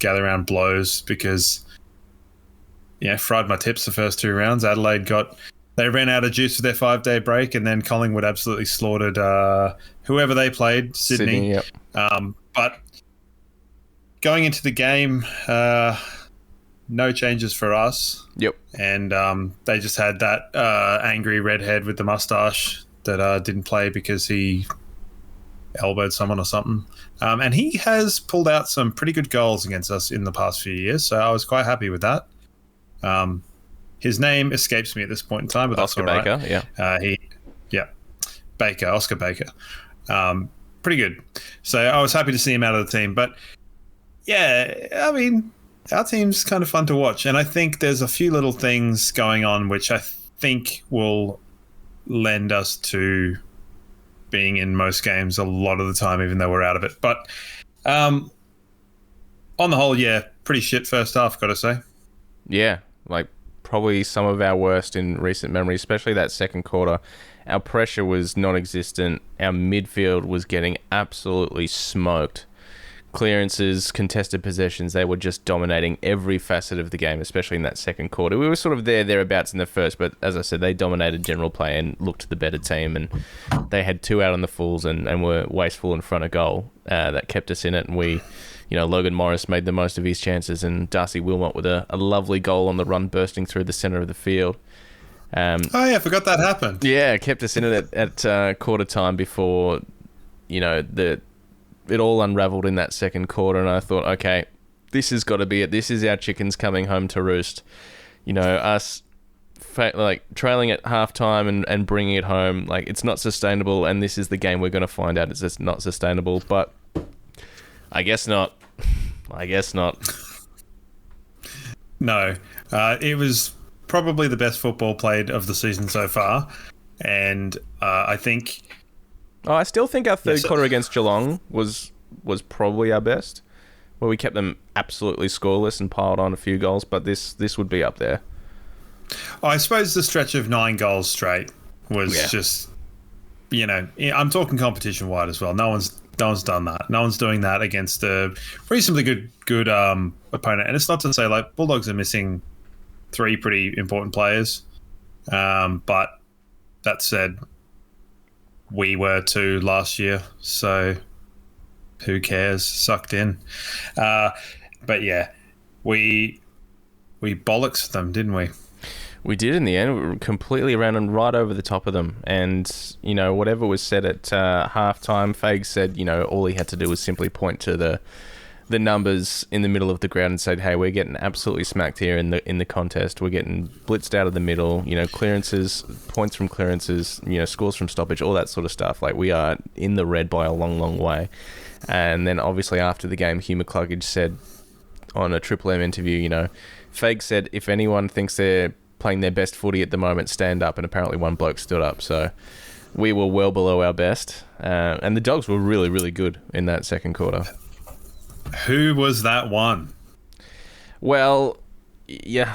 gather around blows because, fried my tips the first 2 rounds. Adelaide they ran out of juice for their 5-day break, and then Collingwood absolutely slaughtered whoever they played, Sydney. Yep. But going into the game, no changes for us. Yep. And they just had that angry redhead with the mustache that didn't play because he elbowed someone or something. And he has pulled out some pretty good goals against us in the past few years, so I was quite happy with that. His name escapes me at this point in time, but that's Oscar all right. Baker, Baker, Oscar Baker. Pretty good. So I was happy to see him out of the team. But, I mean, our team's kind of fun to watch. And I think there's a few little things going on which I think will lend us to being in most games a lot of the time, even though we're out of it. But on the whole, pretty shit first half, got to say. Yeah, like probably some of our worst in recent memory, especially that second quarter. Our pressure was non-existent. Our midfield was getting absolutely smoked. Clearances, contested possessions, they were just dominating every facet of the game, especially in that second quarter. We were sort of thereabouts in the first, but as I said, they dominated general play and looked the better team, and they had 2 out on the fulls and were wasteful in front of goal. That kept us in it, and we... Logan Morris made the most of his chances, and Darcy Wilmot with a lovely goal on the run, bursting through the centre of the field. I forgot that happened. Yeah, kept us in it at quarter time before, it all unravelled in that second quarter, and I thought, okay, this has got to be it. This is our chickens coming home to roost. Us trailing at halftime and bringing it home, it's not sustainable, and this is the game we're going to find out it's just not sustainable, but I guess not. No. It was probably the best football played of the season so far. And I think... I still think our third quarter against Geelong was probably our best, where we kept them absolutely scoreless and piled on a few goals, but this would be up there. I suppose the stretch of 9 goals straight was just... I'm talking competition-wide as well. No one's done that. No one's doing that against a reasonably good opponent. And it's not to say Bulldogs are missing 3 pretty important players. But that said, we were too last year. So who cares? Sucked in. But yeah, we bollocks them, didn't we? We did in the end. We were completely around and right over the top of them. And, whatever was said at halftime, Fague said, all he had to do was simply point to the numbers in the middle of the ground and said, hey, we're getting absolutely smacked here in the contest. We're getting blitzed out of the middle, clearances, points from clearances, scores from stoppage, all that sort of stuff. We are in the red by a long, long way. And then obviously after the game, Hugh McCluggage said on a Triple M interview, Fague said, if anyone thinks they're playing their best footy at the moment, stand up, and apparently one bloke stood up. So we were well below our best, and the Dogs were really, really good in that second quarter. Who was that one? Well, yeah,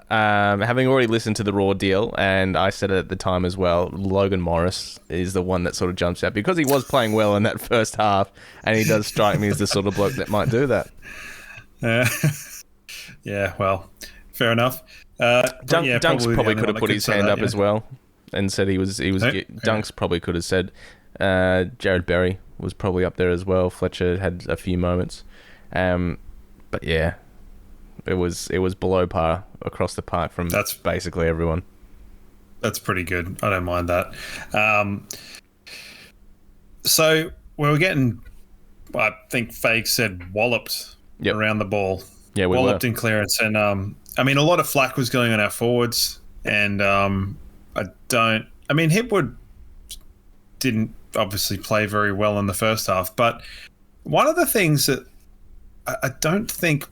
having already listened to the Raw deal, and I said it at the time as well, Logan Morris is the one that sort of jumps out because he was playing well in that first half, and he does strike me as the sort of bloke that might do that. Yeah, well, fair enough. Dunks probably could have put his hand up as well and said he was. Dunks probably could have said. Jared Berry was probably up there as well. Fletcher had a few moments, but yeah, it was below par across the park from basically everyone. That's pretty good. I don't mind that. So we were getting, I think Fague said, walloped around the ball. Yeah, we walloped were in clearance, and a lot of flack was going on our forwards, and Hipwood didn't obviously play very well in the first half, but one of the things that I don't think,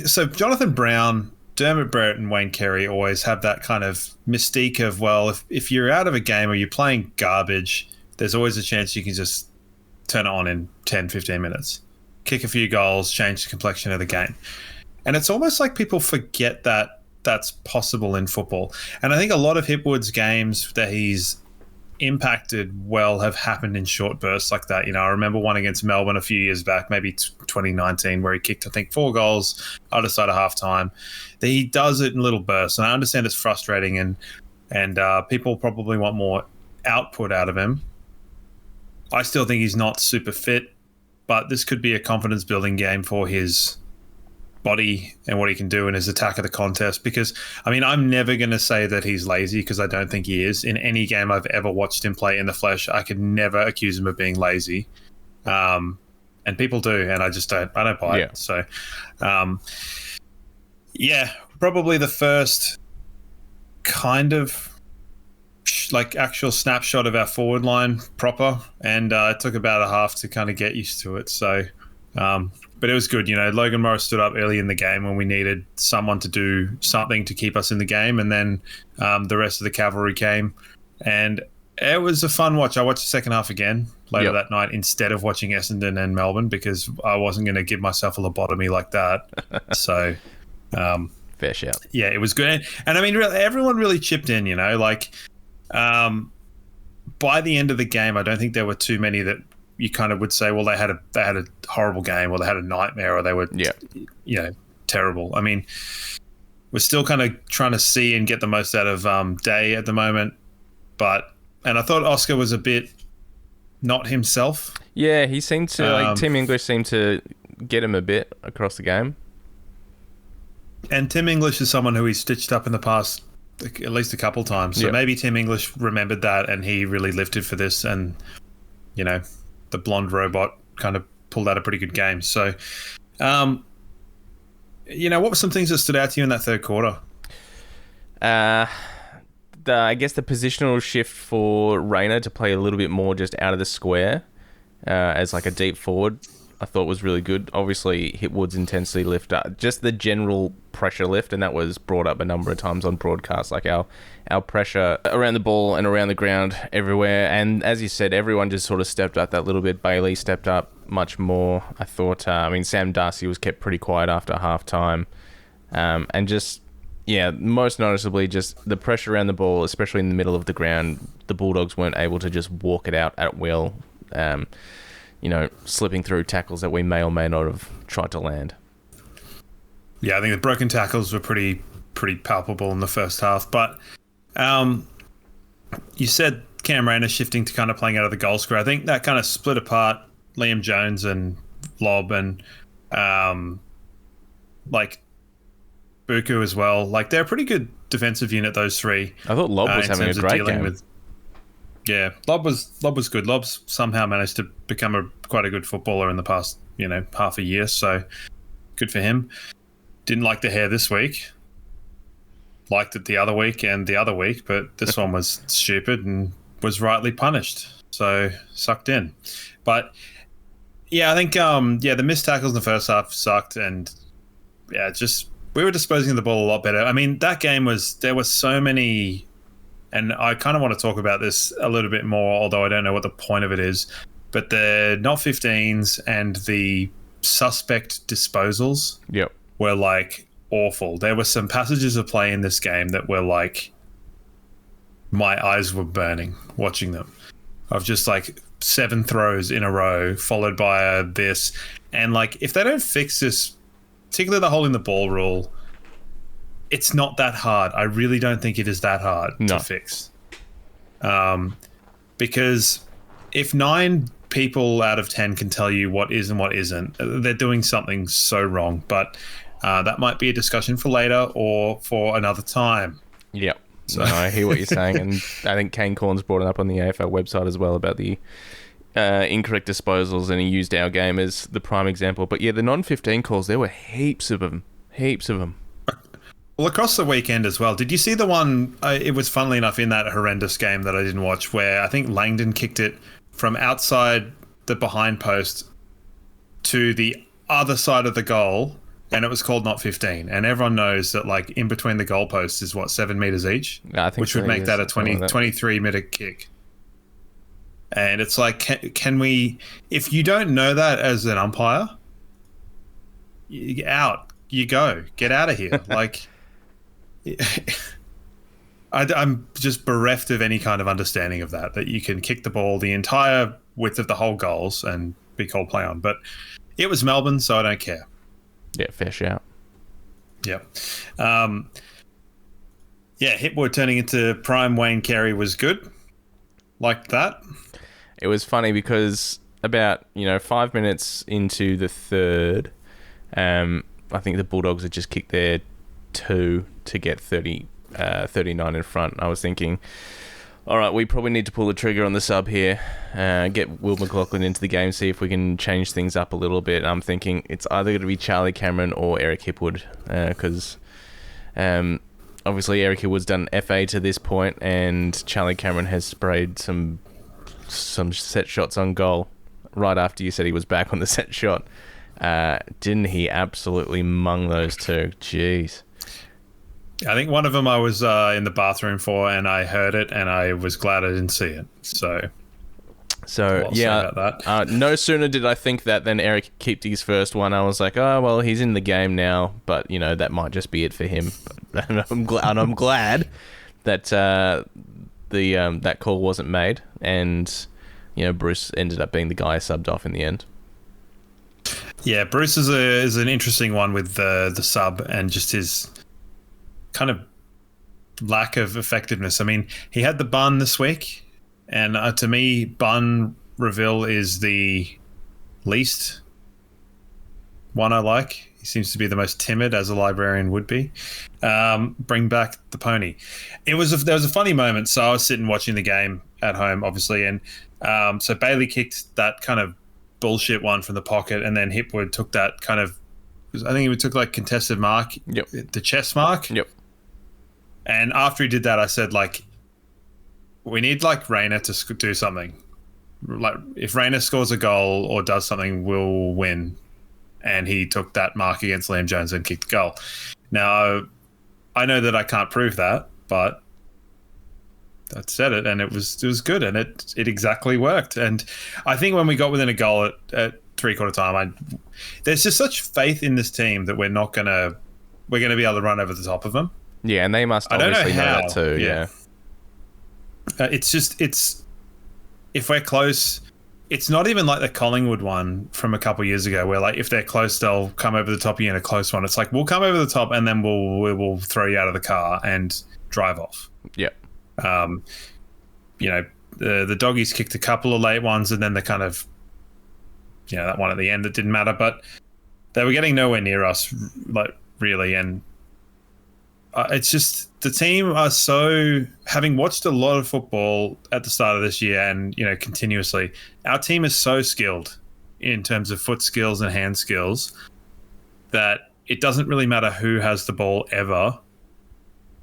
so Jonathan Brown, Dermot Brett and Wayne Carey always have that kind of mystique of, well, if you're out of a game or you're playing garbage, there's always a chance you can just turn it on in 10, 15 minutes, kick a few goals, change the complexion of the game. And it's almost like people forget that that's possible in football. And I think a lot of Hipwood's games that he's impacted well have happened in short bursts like that. I remember one against Melbourne a few years back, maybe 2019, where he kicked, I think, 4 goals either side of halftime. He does it in little bursts, and I understand it's frustrating, and people probably want more output out of him. I still think he's not super fit, but this could be a confidence-building game for his body and what he can do in his attack of the contest, because I'm never going to say that he's lazy, because I don't think he is. In any game I've ever watched him play in the flesh, I could never accuse him of being lazy, and people do, and I don't buy it. So probably the first kind of like actual snapshot of our forward line proper, and it took about a half to kind of get used to it. So but it was good. Logan Morris stood up early in the game when we needed someone to do something to keep us in the game. And then the rest of the cavalry came. And it was a fun watch. I watched the second half again later that night instead of watching Essendon and Melbourne, because I wasn't going to give myself a lobotomy like that. So fair shout. Yeah, it was good. And everyone really chipped in, by the end of the game, I don't think there were too many that you kind of would say, well, they had a horrible game, or they had a nightmare, or they were terrible. We're still kind of trying to see and get the most out of Day at the moment, and I thought Oscar was a bit not himself. Yeah, he seemed to Tim English seemed to get him a bit across the game. And Tim English is someone who he's stitched up in the past at least a couple times, so maybe Tim English remembered that and he really lifted for this, and the blonde robot kind of pulled out a pretty good game. So, what were some things that stood out to you in that third quarter? I guess the positional shift for Rayner to play a little bit more just out of the square as like a deep forward, I thought was really good. Obviously, Hipwood's intensity lift, just the general pressure lift, and that was brought up a number of times on broadcast, like our pressure around the ball and around the ground everywhere. And as you said, everyone just sort of stepped up that little bit. Bailey stepped up much more. I thought, Sam Darcy was kept pretty quiet after half time. And just, most noticeably, just the pressure around the ball, especially in the middle of the ground, the Bulldogs weren't able to just walk it out at will. Slipping through tackles that we may or may not have tried to land. Yeah, I think the broken tackles were pretty palpable in the first half. But you said Cam Rayner shifting to kind of playing out of the goal square. I think that kind of split apart Liam Jones and Lob and Buku as well. Like, they're a pretty good defensive unit, those three. I thought Lob was having a great game. Yeah, Lob was good. Lob's somehow managed to become quite a good footballer in the past, half a year. So good for him. Didn't like the hair this week. Liked it the other week and the other week, but this one was stupid and was rightly punished. So sucked in. But I think the missed tackles in the first half sucked, and we were disposing of the ball a lot better. That game there were so many. And I kind of want to talk about this a little bit more, although I don't know what the point of it is. But the not 15s and the suspect disposals were awful. There were some passages of play in this game that were my eyes were burning watching them. Of just 7 throws in a row followed by this. And if they don't fix this, particularly the holding the ball rule, it's not that hard. I really don't think it is that hard to fix. Because if 9 people out of 10 can tell you what is and what isn't, they're doing something so wrong. But that might be a discussion for later or for another time. Yeah. So I hear what you're saying. And I think Kane Corns brought it up on the AFL website as well about the incorrect disposals, and he used our game as the prime example. But the non-15 calls, there were heaps of them. Well, across the weekend as well. Did you see the one, it was funnily enough in that horrendous game that I didn't watch, where I think Langdon kicked it from outside the behind post to the other side of the goal, and it was called not 15. And everyone knows that in between the goal posts is 7 meters each, which would make that a 23-meter kick. And it's can we, if you don't know that as an umpire, you go, get out of here. I'm just bereft of any kind of understanding of that you can kick the ball the entire width of the whole goals and be called play on. But it was Melbourne, so I don't care. Yeah, fair shout. Yeah. Hipwood turning into prime Wayne Carey was good. Like that. It was funny because about 5 minutes into the third, I think the Bulldogs had just kicked their 2 to get 39 in front. I was thinking, all right, we probably need to pull the trigger on the sub here, get Will McLaughlin into the game, see if we can change things up a little bit. I'm thinking it's either going to be Charlie Cameron or Eric Hipwood, because obviously Eric Hipwood's done FA to this point, and Charlie Cameron has sprayed some set shots on goal right after you said he was back on the set shot. Didn't he absolutely mung those two? Jeez. I think one of them I was in the bathroom for, and I heard it, and I was glad I didn't see it. So yeah, about that. No sooner did I think that than Eric kept his first one. I was like, oh well, he's in the game now, but that might just be it for him. And I'm glad that that call wasn't made, and Bruce ended up being the guy subbed off in the end. Yeah, Bruce is an interesting one with the sub and just his kind of lack of effectiveness. I mean, he had the bun this week, and to me, bun reveal is the least one I like. He seems to be the most timid, as a librarian would be. Bring back the pony. There was a funny moment. So I was sitting watching the game at home, obviously, and so Bailey kicked that kind of bullshit one from the pocket, and then Hipwood took that kind of, I think he took like contested mark, the chest mark. Yep. And after he did that, I said, like, we need like Rayner to do something. Like, if Rayner scores a goal or does something, we'll win. And he took that mark against Liam Jones and kicked the goal. Now, I know that I can't prove that, but I said it, and it was good, and it exactly worked. And I think when we got within a goal at three-quarter time, there's just such faith in this team that we're gonna be able to run over the top of them. Yeah, and they must obviously know that too. Yeah. It's if we're close, it's not even like the Collingwood one from a couple of years ago, where like if they're close, they'll come over the top of you in a close one. It's like we'll come over the top, and then we'll throw you out of the car and drive off. Yeah. The doggies kicked a couple of late ones, and then the kind of, that one at the end that didn't matter, but they were getting nowhere near us, like, really. And it's just the team are so, having watched a lot of football at the start of this year and continuously, our team is so skilled in terms of foot skills and hand skills that it doesn't really matter who has the ball ever.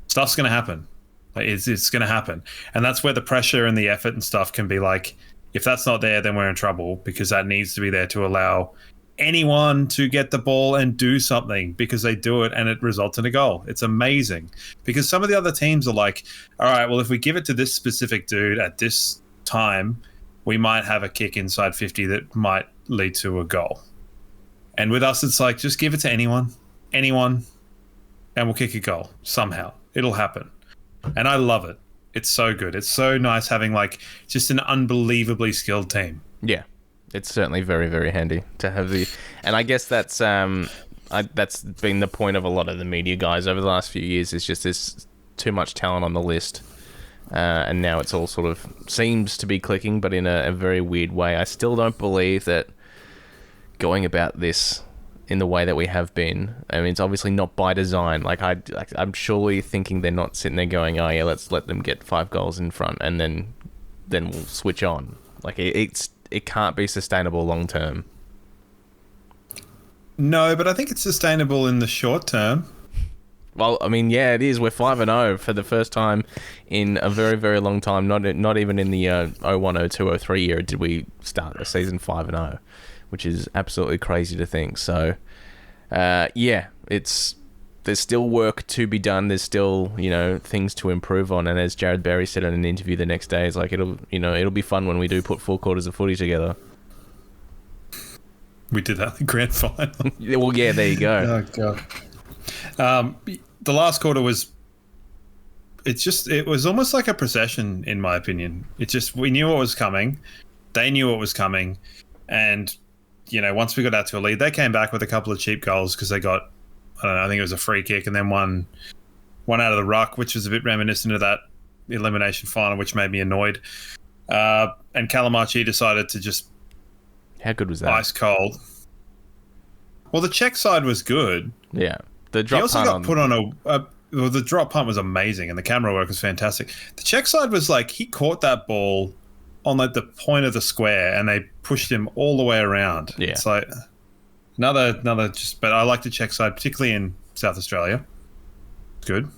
Stuff's going to happen. Like, it's going to happen. And that's where the pressure and the effort and stuff can be like, if that's not there, then we're in trouble, because that needs to be there to allow anyone to get the ball and do something, because they do it and it results in a goal. It's amazing, because some of the other teams are like, all right, well, if we give it to this specific dude at this time, we might have a kick inside 50 that might lead to a goal. And with us, it's like, just give it to anyone, and we'll kick a goal somehow. It'll happen. And I love it. It's so good. It's so nice having like just an unbelievably skilled team. Yeah. It's certainly very, very handy to have and I guess that's that's been the point of a lot of the media guys over the last few years. Is just there's too much talent on the list, and now it's all sort of seems to be clicking, but in a very weird way. I still don't believe that going about this in the way that we have been. I mean, it's obviously not by design. I'm surely thinking they're not sitting there going, "Oh yeah, let's let them get 5 goals in front, and then we'll switch on." Like it can't be sustainable long term. No, but I think it's sustainable in the short term. Well, I mean, yeah, it is. We're 5-0 for the first time in a very, very long time. Not even in the 01, 02, 03 year did we start the season 5-0, which is absolutely crazy to think. So, yeah, there's still work to be done. There's still, things to improve on. And as Jared Berry said in an interview the next day, it's like it'll be fun when we do put 4 quarters of footy together. We did that in the grand final. Well, yeah, there you go. Oh, God. The last quarter was it was almost like a procession, in my opinion. We knew what was coming. They knew what was coming. And, once we got out to a lead, they came back with a couple of cheap goals because they got, I don't know, I think it was a free kick and then one out of the ruck, which was a bit reminiscent of that elimination final, which made me annoyed. And Calamachi decided to just... How good was that? Ice cold. Well, the Czech side was good. Yeah. The drop he also punt got put on the drop punt was amazing and the camera work was fantastic. The Czech side was like, he caught that ball on like the point of the square and they pushed him all the way around. Yeah. It's like another but I like the Czech side, particularly in South Australia. Good.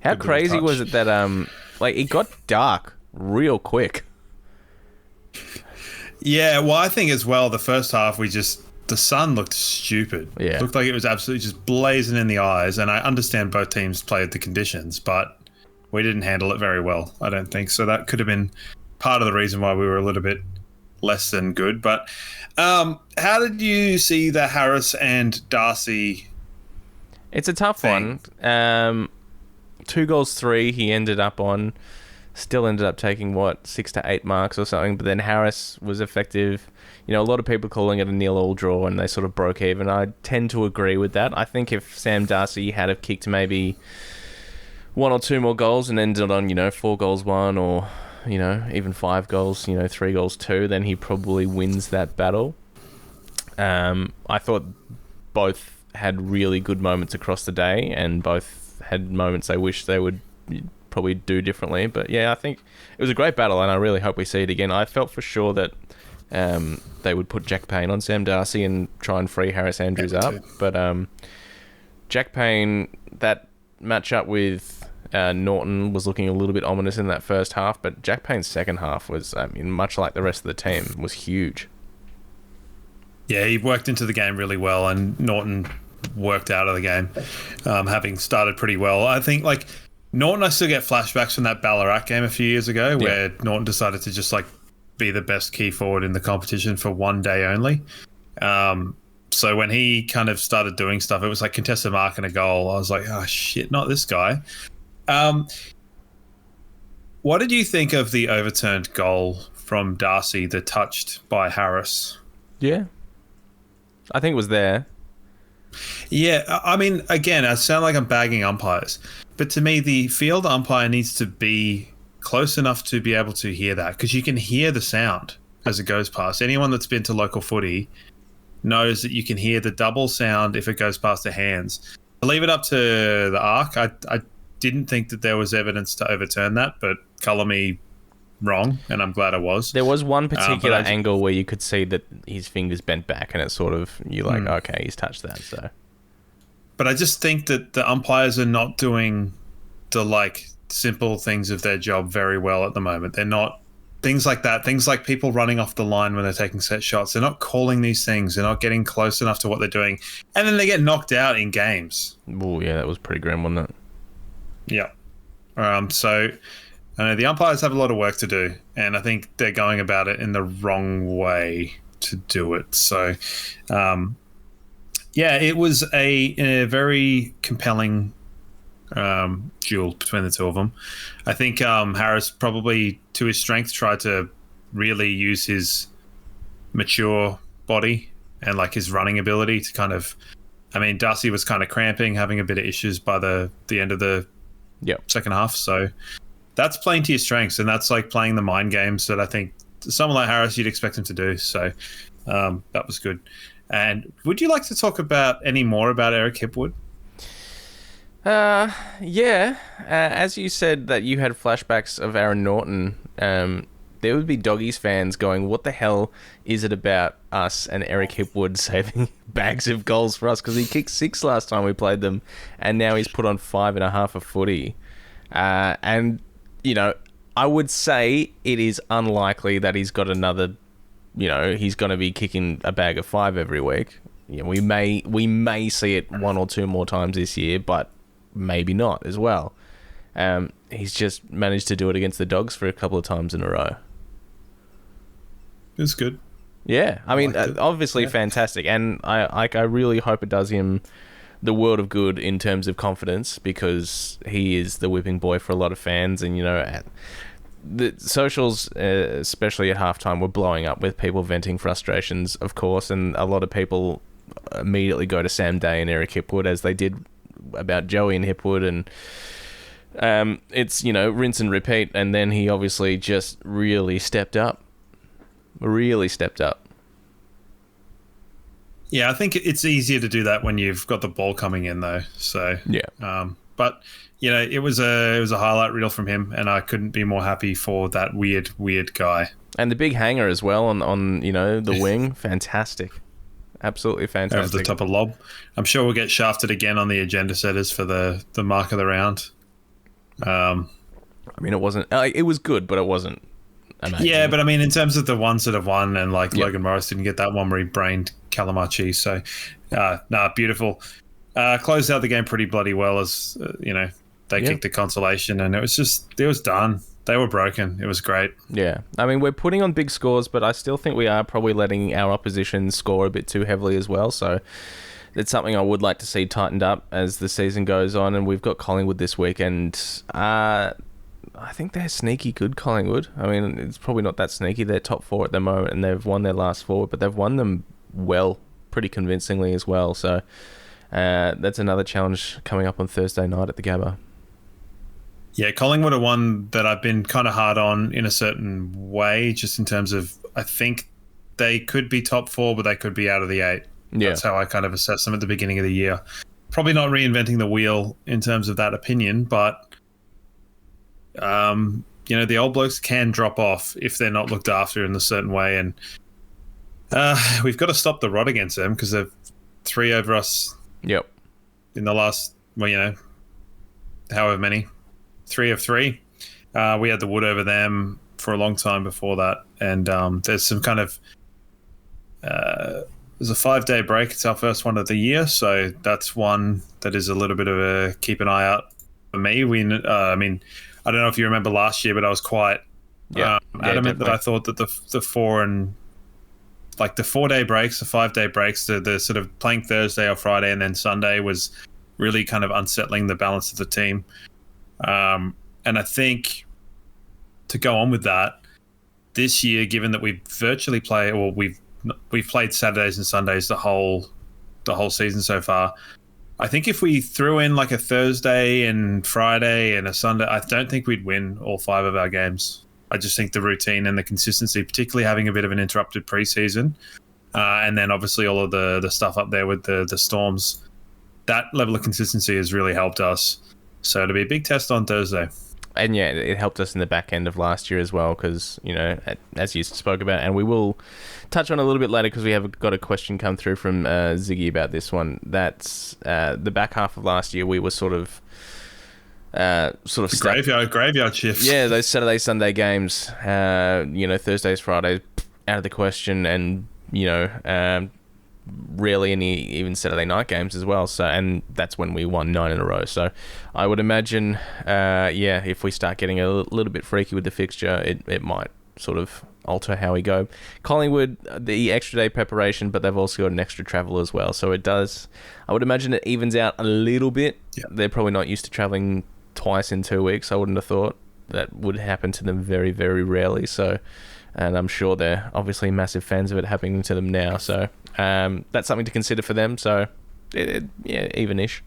How Good crazy touch. was it that it got dark real quick? Yeah, well, I think as well, the first half, the sun looked stupid. Yeah. It looked like it was absolutely just blazing in the eyes. And I understand both teams played the conditions, but we didn't handle it very well, I don't think. So that could have been part of the reason why we were a little bit less than good. But how did you see the Harris and Darcy? It's a tough thing? one. 2 goals, 3 he ended up on. Still ended up taking, 6 to 8 marks or something. But then Harris was effective. A lot of people calling it a 0-0 draw and they sort of broke even. I tend to agree with that. I think if Sam Darcy had have kicked maybe 1 or 2 more goals and ended on, 4 goals 1 or, even 5 goals, 3 goals 2, then he probably wins that battle. I thought both had really good moments across the day and both had moments they wish they would probably do differently. But yeah, I think it was a great battle and I really hope we see it again. I felt for sure that they would put Jack Payne on Sam Darcy and try and free Harris Andrews up. But Jack Payne, that matchup with Norton was looking a little bit ominous in that first half, but Jack Payne's second half was, much like the rest of the team, was huge. Yeah, he worked into the game really well and Norton worked out of the game, having started pretty well. I think, Norton, I still get flashbacks from that Ballarat game a few years ago where Norton decided to just, be the best key forward in the competition for one day only. So when he kind of started doing stuff, it was like contested mark and a goal. I was like, oh, shit, not this guy. What did you think of the overturned goal from Darcy, the touched by Harris? Yeah. I think it was there. Yeah, I mean, again, I sound like I'm bagging umpires, but to me, the field umpire needs to be close enough to be able to hear that, because you can hear the sound as it goes past. Anyone that's been to local footy knows that you can hear the double sound if it goes past the hands. I leave it up to the ARC. I didn't think that there was evidence to overturn that, but colour me wrong, and I'm glad I was. There was one particular angle where you could see that his fingers bent back, and it's sort of, you're like, okay, he's touched that. So, but I just think that the umpires are not doing the simple things of their job very well at the moment. They're not things like that. Things like people running off the line when they're taking set shots. They're not calling these things. They're not getting close enough to what they're doing, and then they get knocked out in games. Oh yeah, that was pretty grim, wasn't it? Yeah. So I know the umpires have a lot of work to do, and I think they're going about it in the wrong way to do it. So, it was a very compelling duel between the two of them. I think Harris probably, to his strength, tried to really use his mature body and his running ability to kind of... I mean, Darcy was kind of cramping, having a bit of issues by the end of the second half. So that's playing to your strengths, and that's playing the mind games that I think someone like Harris, you'd expect him to do. So that was good. And would you like to talk about any more about Eric Hipwood? Yeah. As you said that you had flashbacks of Aaron Norton, there would be Doggies fans going, what the hell is it about us and Eric Hipwood saving bags of goals for us? Because he kicked 6 last time we played them, and now he's put on 5.5 a footy. And, I would say it is unlikely that he's got another, he's going to be kicking a bag of 5 every week. We may see it 1 or 2 more times this year, but maybe not as well. He's just managed to do it against the Dogs for a couple of times in a row. It's good. Yeah, I mean, obviously fantastic, and I really hope it does him the world of good in terms of confidence, because he is the whipping boy for a lot of fans. And, the socials, especially at halftime, were blowing up with people venting frustrations, of course, and a lot of people immediately go to Sam Day and Eric Hipwood, as they did about Joey and Hipwood, and it's, rinse and repeat. And then he obviously just really stepped up. Yeah, I think it's easier to do that when you've got the ball coming in, though. So Yeah. But it was a highlight reel from him, and I couldn't be more happy for that weird guy. And the big hanger as well on the wing, fantastic, absolutely fantastic. Over the top of lob. I'm sure we'll get shafted again on the agenda setters for the mark of the round. I mean, it wasn't. It was good, but it wasn't amazing. Yeah, but I mean, in terms of the ones that have won, and Logan Morris didn't get that one where he brained Calamachi. So, beautiful. Closed out the game pretty bloody well, as they kicked the consolation, and it was done. They were broken. It was great. Yeah, I mean, we're putting on big scores, but I still think we are probably letting our opposition score a bit too heavily as well. So it's something I would like to see tightened up as the season goes on. And we've got Collingwood this week, and I think they're sneaky good, Collingwood. I mean, it's probably not that sneaky. They're top 4 at the moment, and they've won their last 4, but they've won them well, pretty convincingly as well. So that's another challenge coming up on Thursday night at the Gabba. Yeah, Collingwood are one that I've been kind of hard on in a certain way, just in terms of, I think they could be top 4, but they could be out of the 8. Yeah. That's how I kind of assess them at the beginning of the year. Probably not reinventing the wheel in terms of that opinion, but the old blokes can drop off if they're not looked after in a certain way, and we've got to stop the rot against them, because they're 3 over us. Yep. In the last, however many, 3 of 3. We had the wood over them for a long time before that, and there's some kind of there's a 5-day break. It's our first one of the year, so that's one that is a little bit of a keep an eye out for me. I mean, I don't know if you remember last year, but I was quite adamant that I thought that the 4 and like the 4-day breaks, the 5-day breaks, the sort of playing Thursday or Friday and then Sunday was really kind of unsettling the balance of the team. And I think to go on with that, this year, given that we virtually play, or we've played Saturdays and Sundays the whole season so far, I think if we threw in like a Thursday and Friday and a Sunday, I don't think we'd win all 5 of our games. I just think the routine and the consistency, particularly having a bit of an interrupted preseason, and then obviously all of the stuff up there with the Storms, that level of consistency has really helped us. So it'll be a big test on Thursday. And yeah, it helped us in the back end of last year as well, because, as you spoke about, and we will touch on a little bit later because we have got a question come through from Ziggy about this one. That's the back half of last year, we were sort of graveyard shifts. Yeah, those Saturday, Sunday games, Thursdays, Fridays, out of the question, and, rarely any even Saturday night games as well. So, and that's when we won 9 in a row. So I would imagine, if we start getting a little bit freaky with the fixture, it might sort of alter how we go. Collingwood, the extra day preparation, but they've also got an extra travel as well. So it does, I would imagine it evens out a little bit. Yeah. They're probably not used to traveling twice in 2 weeks. I wouldn't have thought that would happen to them very, very rarely. So, and I'm sure they're obviously massive fans of it happening to them now. So that's something to consider for them. So, even-ish.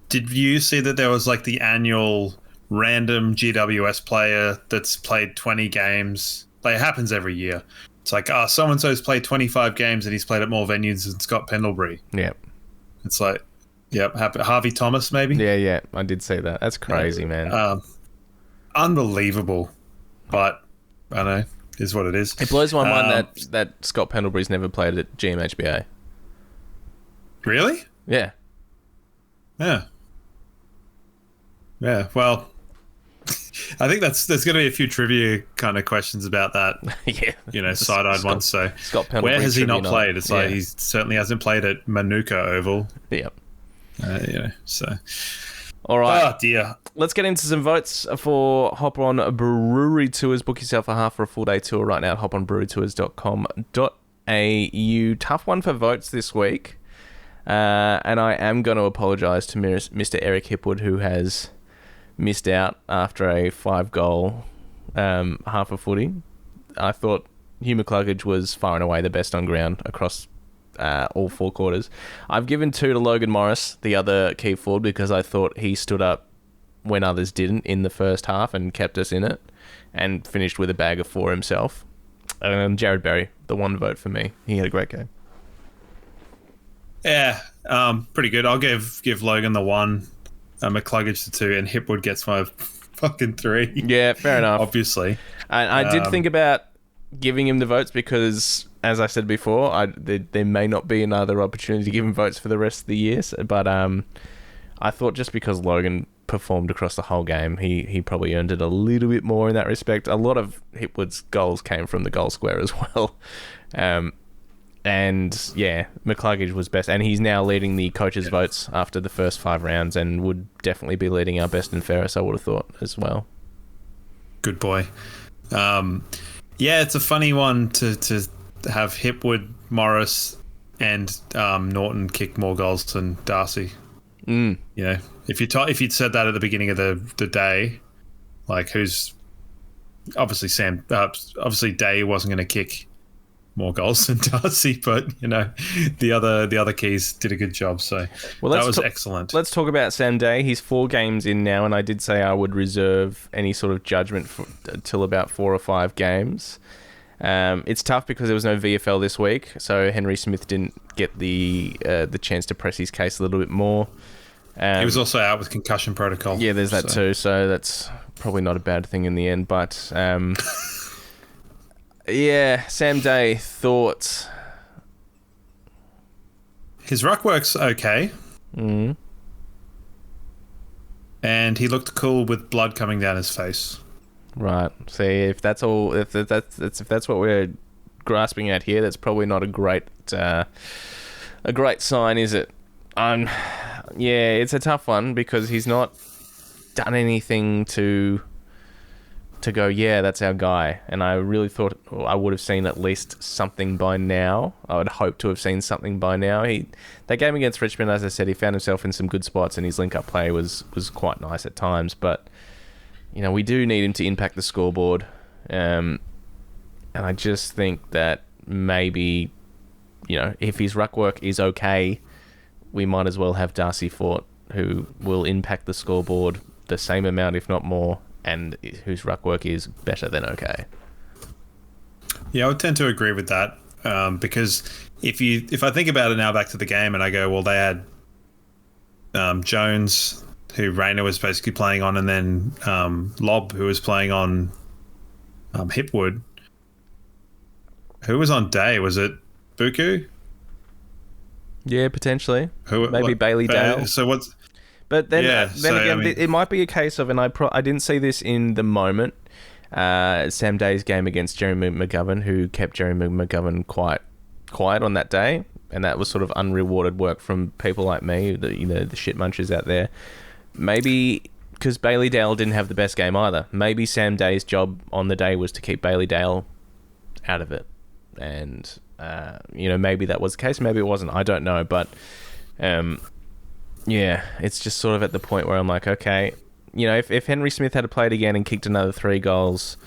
Did you see that there was like the annual random GWS player that's played 20 games? Like, it happens every year. It's like, so-and-so's played 25 games and he's played at more venues than Scott Pendlebury. Yeah. It's like, Harvey Thomas maybe? Yeah, I did see that. That's crazy, man. Unbelievable. But, I don't know, is what it is. It blows my mind that Scott Pendlebury's never played at GMHBA. Really? Yeah. Yeah, well, I think there's going to be a few trivia kind of questions about that. Yeah. Side-eyed ones. So, Scott where has he not played? It's like he certainly hasn't played at Manuka Oval. Yep. So. All right. Oh, dear. Let's get into some votes for Hop On Brewery Tours. Book yourself a half for a full-day tour right now at hoponbrewerytours.com.au. Tough one for votes this week. And I am going to apologise to Mr. Eric Hipwood, who has missed out after a 5-goal half a footy. I thought Hugh McCluggage was far and away the best on ground across all 4 quarters. I've given 2 to Logan Morris, the other key forward, because I thought he stood up when others didn't in the first half and kept us in it and finished with a bag of 4 himself. And Jared Berry, the 1 vote for me. He had a great game. Yeah, pretty good. I'll give Logan the 1, McCluggage the 2, and Hipwood gets my fucking 3. Yeah, fair enough. Obviously. And I did think about giving him the votes because, as I said before, there may not be another opportunity to give him votes for the rest of the year. But I thought just because Logan performed across the whole game, he probably earned it a little bit more in that respect. A lot of Hipwood's goals came from the goal square as well. And yeah, McCluggage was best, and he's now leading the coaches' votes after the first 5 rounds, and would definitely be leading our best and fairest, I would have thought, as well. Good boy. Yeah, it's a funny one to have Hipwood, Morris, and Norton kick more goals than Darcy. Mm. You know, if you'd said that at the beginning of the day, like who's obviously obviously Day wasn't going to kick more goals than Darcy, but you know, the other keys did a good job. So that was excellent. Let's talk about Sam Day. He's 4 games in now, and I did say I would reserve any sort of judgment till about 4 or 5 games. It's tough because there was no VFL this week, so Henry Smith didn't get the chance to press his case a little bit more. He was also out with concussion protocol. Yeah, there's that too, so that's probably not a bad thing in the end. But yeah, Sam Day, thoughts? His ruck work's okay. Mm-hmm. And he looked cool with blood coming down his face. Right. See, if that's what we're grasping at here, that's probably not a great sign, is it? Yeah, it's a tough one because he's not done anything to go, yeah, that's our guy. And I really thought I would have seen at least something by now. I would hope to have seen something by now. That game against Richmond, as I said, he found himself in some good spots and his link-up play was quite nice at times. But, you know, we do need him to impact the scoreboard. And I just think that maybe, you know, if his ruck work is okay, we might as well have Darcy Fort, who will impact the scoreboard the same amount, if not more, and whose ruck work is better than okay. Yeah, I would tend to agree with that because if I think about it now back to the game and I go, well, they had Jones, who Rayner was basically playing on, and then Lobb, who was playing on Hipwood. Who was on Day? Was it Buku? Yeah, potentially. Maybe Bailey Dale. So what's... But then again, I mean, it might be a case of, and I didn't see this in the moment, Sam Day's game against Jeremy McGovern, who kept Jeremy McGovern quite quiet on that day, and that was sort of unrewarded work from people like me, the shit munchers out there. Maybe because Bailey Dale didn't have the best game either. Maybe Sam Day's job on the day was to keep Bailey Dale out of it, and maybe that was the case, maybe it wasn't. I don't know, but. Yeah, it's just sort of at the point where I'm like, okay, you know, if Henry Smith had played again and kicked another 3 goals,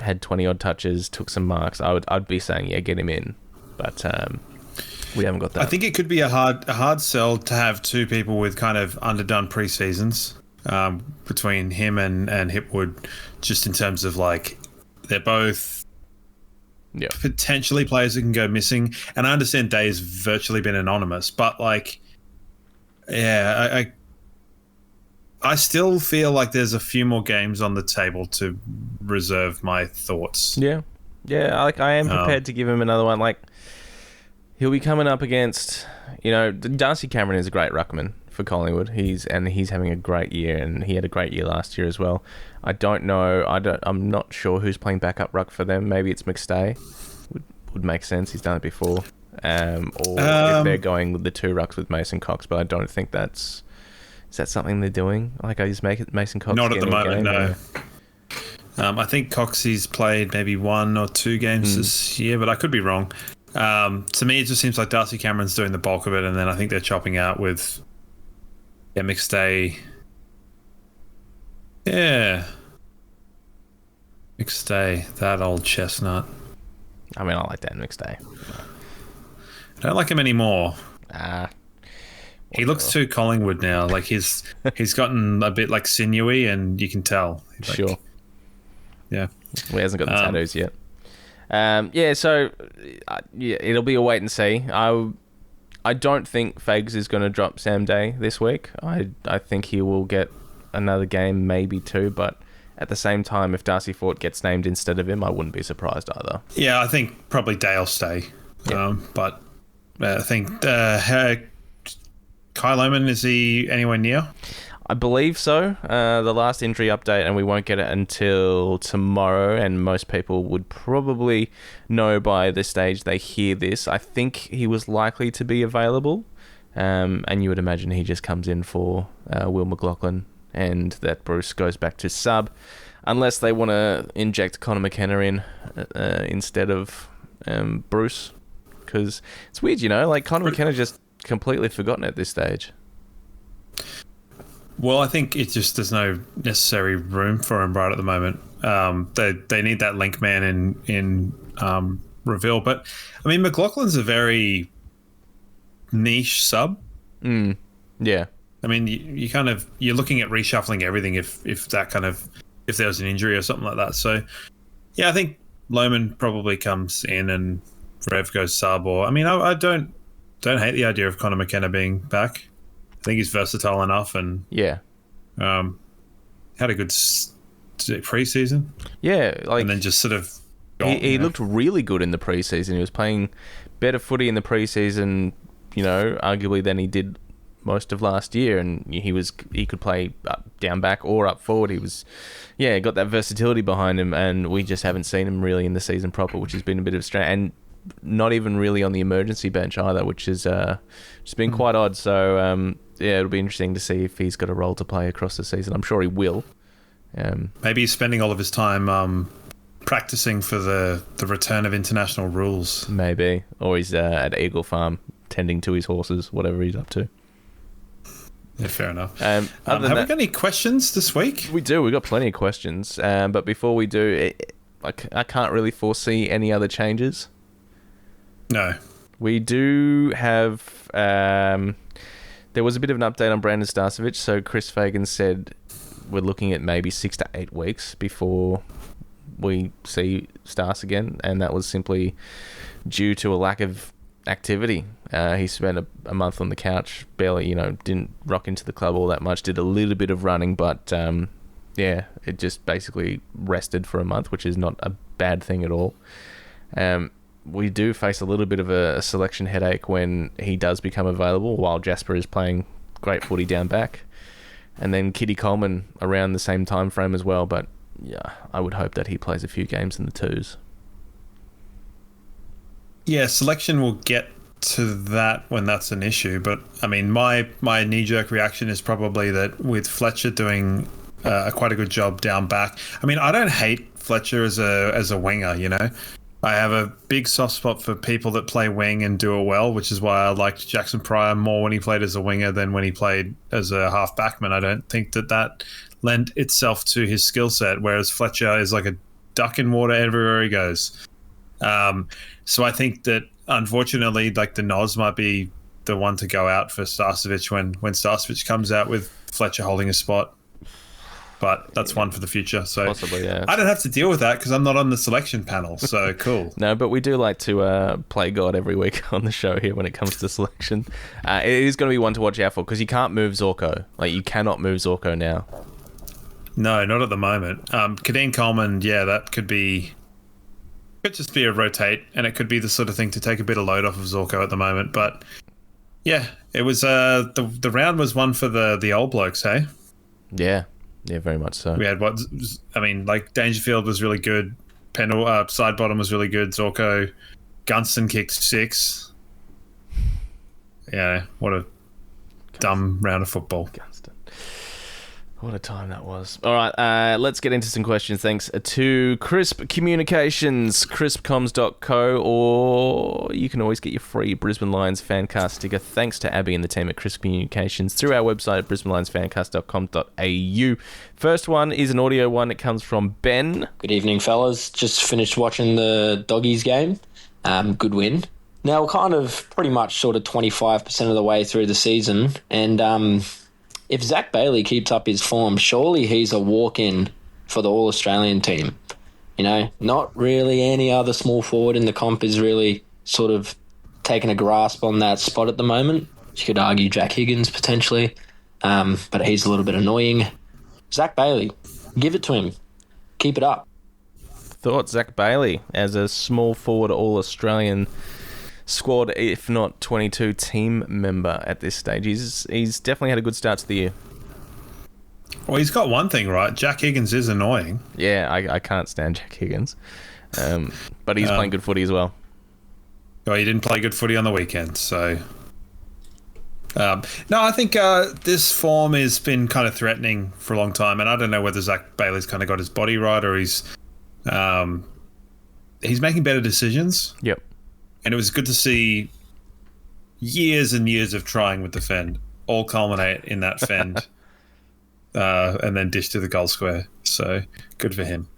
had 20-odd touches, took some marks, I'd be saying, yeah, get him in. But we haven't got that. I think it could be a hard sell to have 2 people with kind of underdone pre-seasons between him and Hipwood, just in terms of, like, they're both potentially players that can go missing. And I understand Day's virtually been anonymous, but, like... Yeah, I still feel like there's a few more games on the table to reserve my thoughts. Yeah. Like I am prepared to give him another one. Like he'll be coming up against, Darcy Cameron is a great ruckman for Collingwood. He's having a great year, and he had a great year last year as well. I don't know. I'm not sure who's playing backup ruck for them. Maybe it's McStay. Would make sense. He's done it before. If they're going with the 2 rucks with Mason Cox, but I don't think is that something they're doing? Like, I just make it Mason Cox. Not at the moment, no. I think Coxie's played maybe 1 or 2 games this year, but I could be wrong. To me, it just seems like Darcy Cameron's doing the bulk of it, and then I think they're chopping out with McStay. Yeah. McStay, that old chestnut. I mean, I like Dan McStay. I don't like him anymore. He looks too Collingwood now. Like he's gotten a bit like sinewy, and you can tell. Like, Sure. Yeah. He hasn't got the tattoos yet. So it'll be a wait and see. I don't think Fags is going to drop Sam Day this week. I think he will get another game, maybe two, but at the same time, if Darcy Fort gets named instead of him, I wouldn't be surprised either. Yeah, I think probably Dale stay. Yeah. But I think Kai Lohmann, is he anywhere near? I believe so. The last injury update, and we won't get it until tomorrow, and most people would probably know by the stage they hear this. I think he was likely to be available, and you would imagine he just comes in for Will McLaughlin, and that Bruce goes back to sub, unless they want to inject Connor McKenna in instead of Bruce, because it's weird, like Connor McKenna just completely forgotten at this stage. Well, I think it's just there's no necessary room for him right at the moment. They need that link man in Reveal, but I mean McLaughlin's a very niche sub. Yeah. I mean, you're looking at reshuffling everything if there was an injury or something like that. So, yeah, I think Lohmann probably comes in and Rev goes sub. Or I mean, I don't hate the idea of Connor McKenna being back. I think he's versatile enough, and Yeah. had a good pre-season. Yeah, And then just sort of he looked really good in the preseason. He was playing better footy in the preseason, arguably than he did most of last year, and he could play down back or up forward. He was, got that versatility behind him, and we just haven't seen him really in the season proper, which has been a bit of a strain, and not even really on the emergency bench either, which is just been quite odd. So it'll be interesting to see if he's got a role to play across the season. I'm sure he will. Maybe he's spending all of his time practicing for the return of international rules. Maybe, or he's at Eagle Farm tending to his horses, whatever he's up to. Yeah, fair enough. Have we got any questions this week? We do. We've got plenty of questions. But before we do, I can't really foresee any other changes. No. We do have... there was a bit of an update on Brandon Starcevich. So Chris Fagan said we're looking at maybe 6 to 8 weeks before we see Starce again. And that was simply due to a lack of activity. He spent a month on the couch, barely, didn't rock into the club all that much, did a little bit of running, but it just basically rested for a month, which is not a bad thing at all. We do face a little bit of a selection headache when he does become available, while Jasper is playing great footy down back. And then Kitty Coleman around the same time frame as well, but yeah, I would hope that he plays a few games in the twos. Yeah, selection will get to that when that's an issue. But I mean, my knee-jerk reaction is probably that with Fletcher doing quite a good job down back. I mean, I don't hate Fletcher as a winger. I have a big soft spot for people that play wing and do it well, which is why I liked Jackson Pryor more when he played as a winger than when he played as a half backman. I don't think that lent itself to his skill set, whereas Fletcher is like a duck in water everywhere he goes. So I think that unfortunately, like the Noz might be the one to go out for Starcevich when Starcevich comes out with Fletcher holding a spot. But that's one for the future. So possibly, yeah. I don't have to deal with that because I'm not on the selection panel. So cool. No, but we do like to play God every week on the show here when it comes to selection. It is going to be one to watch out for because you can't move Zorko. Like, you cannot move Zorko now. No, not at the moment. Kadeen Coleman, that could just be a rotate, and it could be the sort of thing to take a bit of load off of Zorko at the moment. But yeah, it was the round was one for the old blokes, hey? Yeah, very much so. We had Dangerfield was really good. Side bottom was really good. Zorko, Gunston kicked 6. Yeah, what a dumb round of football. Gunston. What a time that was. All right, let's get into some questions. Thanks to Crisp Communications, crispcoms.co, or you can always get your free Brisbane Lions Fancast sticker thanks to Abby and the team at Crisp Communications through our website at brisbanelionsfancast.com.au. First one is an audio one. It comes from Ben. Good evening, fellas. Just finished watching the Doggies game. Good win. Now we're kind of pretty much sort of 25% of the way through the season, and if Zach Bailey keeps up his form, surely he's a walk-in for the All-Australian team. You know, not really any other small forward in the comp is really sort of taking a grasp on that spot at the moment. You could argue Jack Higgins potentially, but he's a little bit annoying. Zach Bailey, give it to him. Keep it up. Thoughts, Zach Bailey, as a small forward All-Australian squad, if not 22 team member at this stage. He's definitely had a good start to the year. Well, he's got one thing right. Jack Higgins is annoying. Yeah, I can't stand Jack Higgins. But he's playing good footy as well. Well, he didn't play good footy on the weekend, so... no, I think this form has been kind of threatening for a long time, and I don't know whether Zach Bailey's kind of got his body right or he's making better decisions. Yep. And it was good to see years and years of trying with the fend all culminate in that fend and then dish to the goal square. So good for him.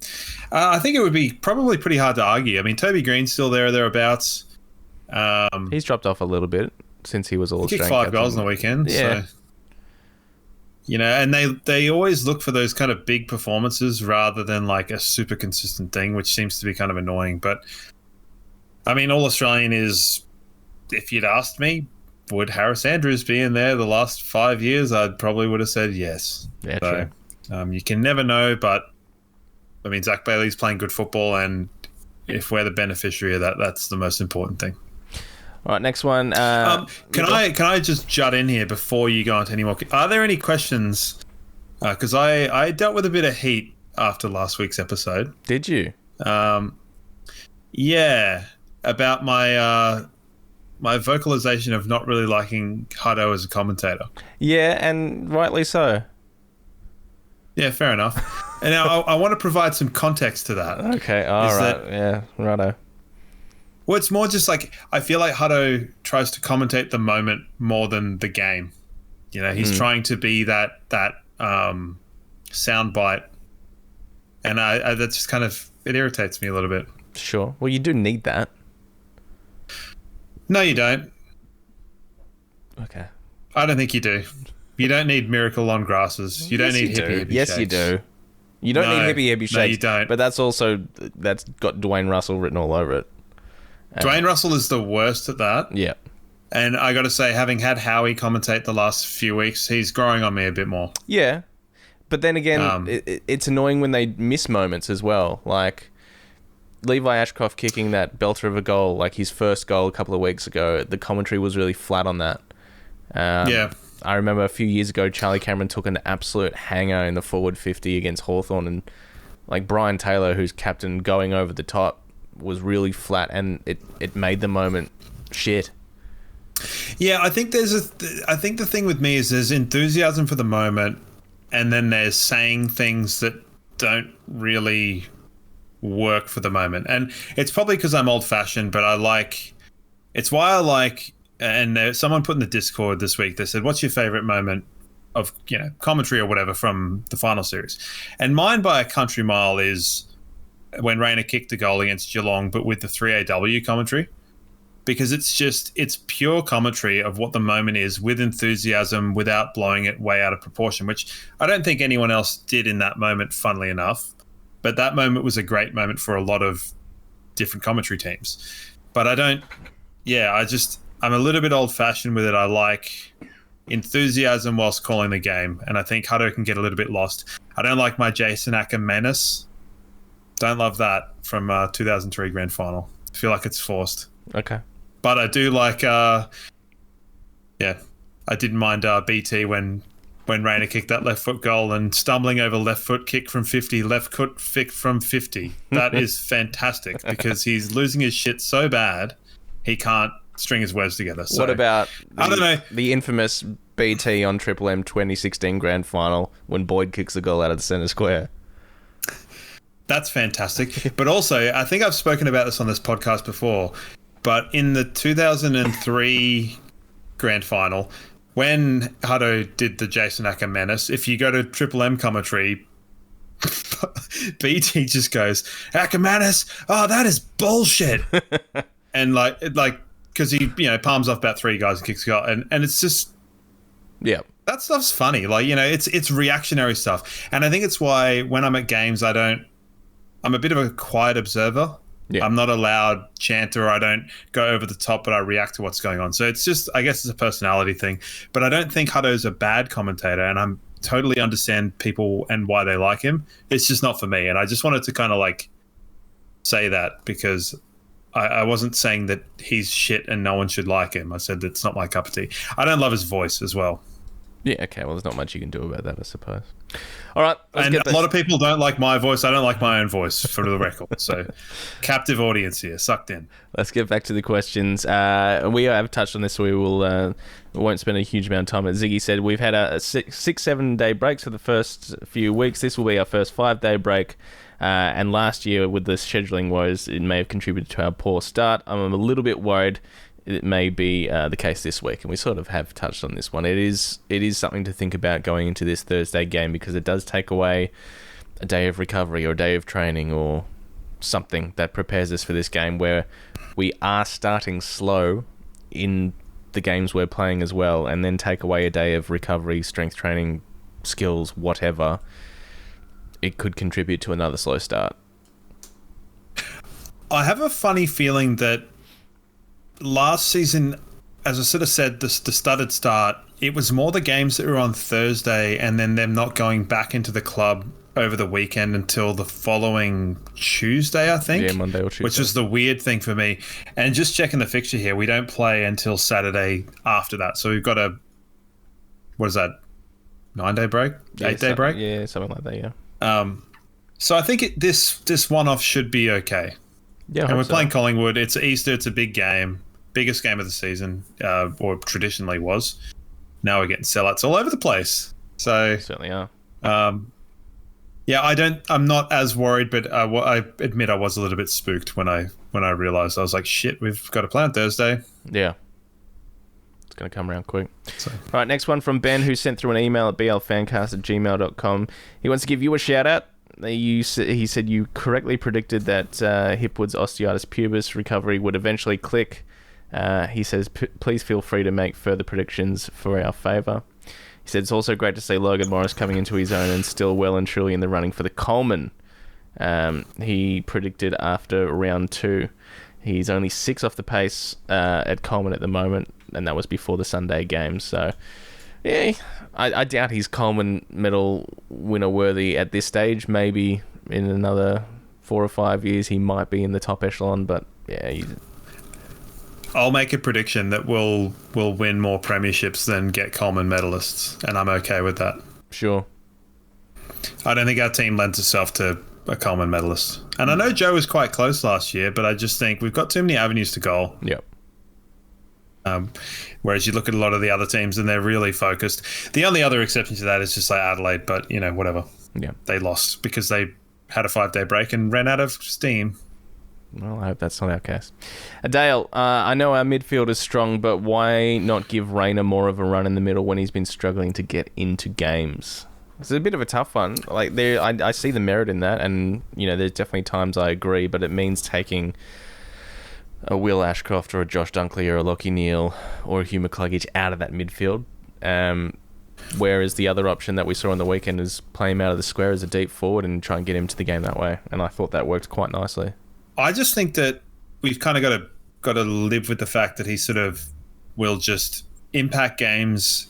I think it would be probably pretty hard to argue. I mean, Toby Green's still there or thereabouts. He's dropped off a little bit since he was All-Australian. Kicked 5 goals on the weekend. Yeah. So, you know, and they always look for those kind of big performances rather than like a super consistent thing, which seems to be kind of annoying. But I mean, All-Australian is, if you'd asked me, would Harris Andrews be in there the last 5 years? I probably would have said yes. Yeah, so, true. You can never know, but I mean, Zach Bailey's playing good football, and if we're the beneficiary of that, that's the most important thing. All right, next one. Can I just jut in here before you go on to any more? Are there any questions? Because I dealt with a bit of heat after last week's episode. Did you? Yeah. About my my vocalization of not really liking Hutto as a commentator. Yeah, and rightly so. Yeah, fair enough. And now I want to provide some context to that. Okay, all right. Yeah, righto. Well, it's more just like I feel like Hutto tries to commentate the moment more than the game. You know, he's trying to be that soundbite, and I that's just kind of, it irritates me a little bit. Sure. Well, you do need that. No, you don't. Okay. I don't think you do. You don't need miracle on grasses. You don't need hippie Yes, shakes. you do. You don't need hippie shakes. No, you don't. But that's got Dwayne Russell written all over it. Dwayne Russell is the worst at that. Yeah. And I got to say, having had Howie commentate the last few weeks, he's growing on me a bit more. Yeah. But then again, it's annoying when they miss moments as well. Like Levi Ashcroft kicking that belter of a goal, like his first goal a couple of weeks ago, the commentary was really flat on that. Yeah. I remember a few years ago, Charlie Cameron took an absolute hanger in the forward 50 against Hawthorn, and like Brian Taylor, who's captain, going over the top was really flat, and it made the moment shit. Yeah, I think I think the thing with me is there's enthusiasm for the moment, and then there's saying things that don't really work for the moment. And it's probably because I'm old-fashioned, but it's why I like, and someone put in the Discord this week, they said, what's your favorite moment of, you know, commentary or whatever from the final series? And mine by a country mile is when Rayner kicked the goal against Geelong, but with the 3AW commentary, because it's pure commentary of what the moment is with enthusiasm, without blowing it way out of proportion, which I don't think anyone else did in that moment, funnily enough. But that moment was a great moment for a lot of different commentary teams. But I'm a little bit old-fashioned with it. I like enthusiasm whilst calling the game, and I think Hutto can get a little bit lost. I don't like my Jason Acker menace. Don't love that from 2003 Grand Final. I feel like it's forced. Okay. But I do like, I didn't mind BT when Rayner kicked that left foot goal and stumbling over left foot kick from 50, left foot kick from 50. That is fantastic because he's losing his shit so bad he can't string his words together. So, What about I don't know. the infamous BT on Triple M 2016 Grand Final when Boyd kicks the goal out of the centre square? That's fantastic. But also, I think I've spoken about this on this podcast before, but in the 2003 Grand Final, when Hutto did the Jason Acker menace, if you go to Triple M commentary, BT just goes, Acker menace, oh, that is bullshit. And like, because he, palms off about 3 guys and kicks a goal. And it's just, Yeah. that stuff's funny. Like, it's reactionary stuff. And I think it's why when I'm at games, I'm a bit of a quiet observer. Yeah. I'm not a loud chanter. I don't go over the top, but I react to what's going on. So it's just, I guess it's a personality thing. But I don't think Hutto's a bad commentator, and I'm totally understand people and why they like him. It's just not for me. And I just wanted to kind of like say that because I wasn't saying that he's shit and no one should like him. I said that's not my cup of tea. I don't love his voice as well. Yeah, okay, well, there's not much you can do about that, I suppose. All right, And a lot of people don't like my voice. I don't like my own voice, for the record. So, captive audience here, sucked in. Let's get back to the questions. We have touched on this, so we won't spend a huge amount of time. As Ziggy said, we've had a 6-7 day breaks for the first few weeks. This will be our first 5-day break. And last year, with the scheduling woes, it may have contributed to our poor start. I'm a little bit worried it may be the case this week, and we sort of have touched on this one. It is something to think about going into this Thursday game because it does take away a day of recovery or a day of training or something that prepares us for this game where we are starting slow in the games we're playing as well, and then take away a day of recovery, strength training, skills, whatever. It could contribute to another slow start. I have a funny feeling that last season, as I sort of said, the stuttered start, it was more the games that were on Thursday and then them not going back into the club over the weekend until the following Tuesday, I think. Yeah, Monday or Tuesday. Which was the weird thing for me. And just checking the fixture here, we don't play until Saturday after that. So we've got a, what is that, 9-day break? 8-day break? Yeah, something like that, yeah. So I think this one-off should be okay. Yeah, and we're playing Collingwood. It's Easter. It's a big game. Biggest game of the season, or traditionally was. Now we're getting sellouts all over the place. So certainly are. Yeah, I'm not as worried, but I admit I was a little bit spooked when I realised. I was like, shit, we've got to play on Thursday. Yeah. It's going to come around quick. So. All right, next one from Ben, who sent through an email at blfancast@gmail.com. He wants to give you a shout-out. He said you correctly predicted that Hipwood's osteitis pubis recovery would eventually click. He says, please feel free to make further predictions for our favour. He said it's also great to see Logan Morris coming into his own and still well and truly in the running for the Coleman. He predicted after round 2. He's only 6 off the pace at Coleman at the moment, and that was before the Sunday game. So, yeah, I doubt he's Coleman medal winner worthy at this stage. Maybe in another 4 or 5 years he might be in the top echelon, but yeah. I'll make a prediction that we'll win more premierships than get Coleman medalists, and I'm okay with that. Sure. I don't think our team lends itself to a Coleman medalist. And I know Joe was quite close last year, but I just think we've got too many avenues to goal. Yep. Whereas you look at a lot of the other teams and they're really focused. The only other exception to that is just like Adelaide, but whatever. Yeah. They lost because they had a 5-day break and ran out of steam. Well, I hope that's not our case. Dale, I know our midfield is strong, but why not give Rayner more of a run in the middle when he's been struggling to get into games? It's a bit of a tough one. Like I see the merit in that, and there's definitely times I agree, but it means taking a Will Ashcroft or a Josh Dunkley or a Lockie Neal or a Hugh McCluggage out of that midfield. Whereas the other option that we saw on the weekend is play him out of the square as a deep forward and try and get him to the game that way. And I thought that worked quite nicely. I just think that we've kind of got to live with the fact that he sort of will just impact games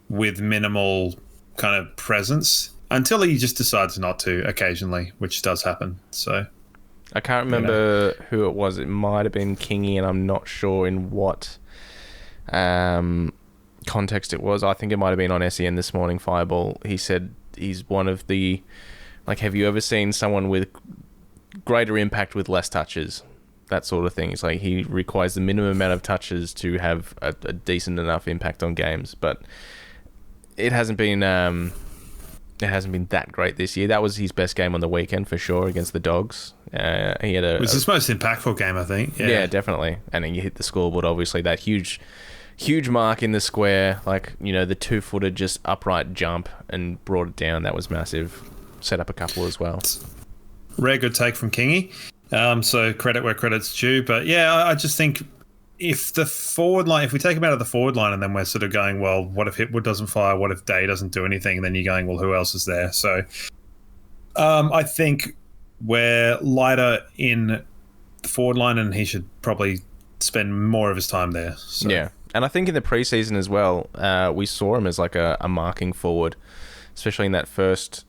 with minimal kind of presence until he just decides not to occasionally, which does happen. So I can't remember who it was. It might have been Kingy, and I'm not sure in what context it was. I think it might have been on SEN this morning, Fireball. He said he's one of the... Like, have you ever seen someone with greater impact with less touches? that sort of thing. It's like he requires the minimum amount of touches to have a decent enough impact on games, but it hasn't been that great this year. That was his best game on the weekend for sure against the Dogs. He had it was his most impactful game, I think. Yeah, definitely. And then you hit the scoreboard, obviously, that huge mark in the square, like, you know, the 2-footed just upright jump and brought it down. That was massive. Set up a couple as well. Rare good take from Kingy. So credit where credit's due. But yeah, I just think if the forward line, if we take him out of the forward line and then we're sort of going, well, what if Hipwood doesn't fire? What if Day doesn't do anything? And then you're going, well, who else is there? So I think we're lighter in the forward line and he should probably spend more of his time there. So. Yeah. And I think in the preseason as well, we saw him as like a marking forward, especially in that first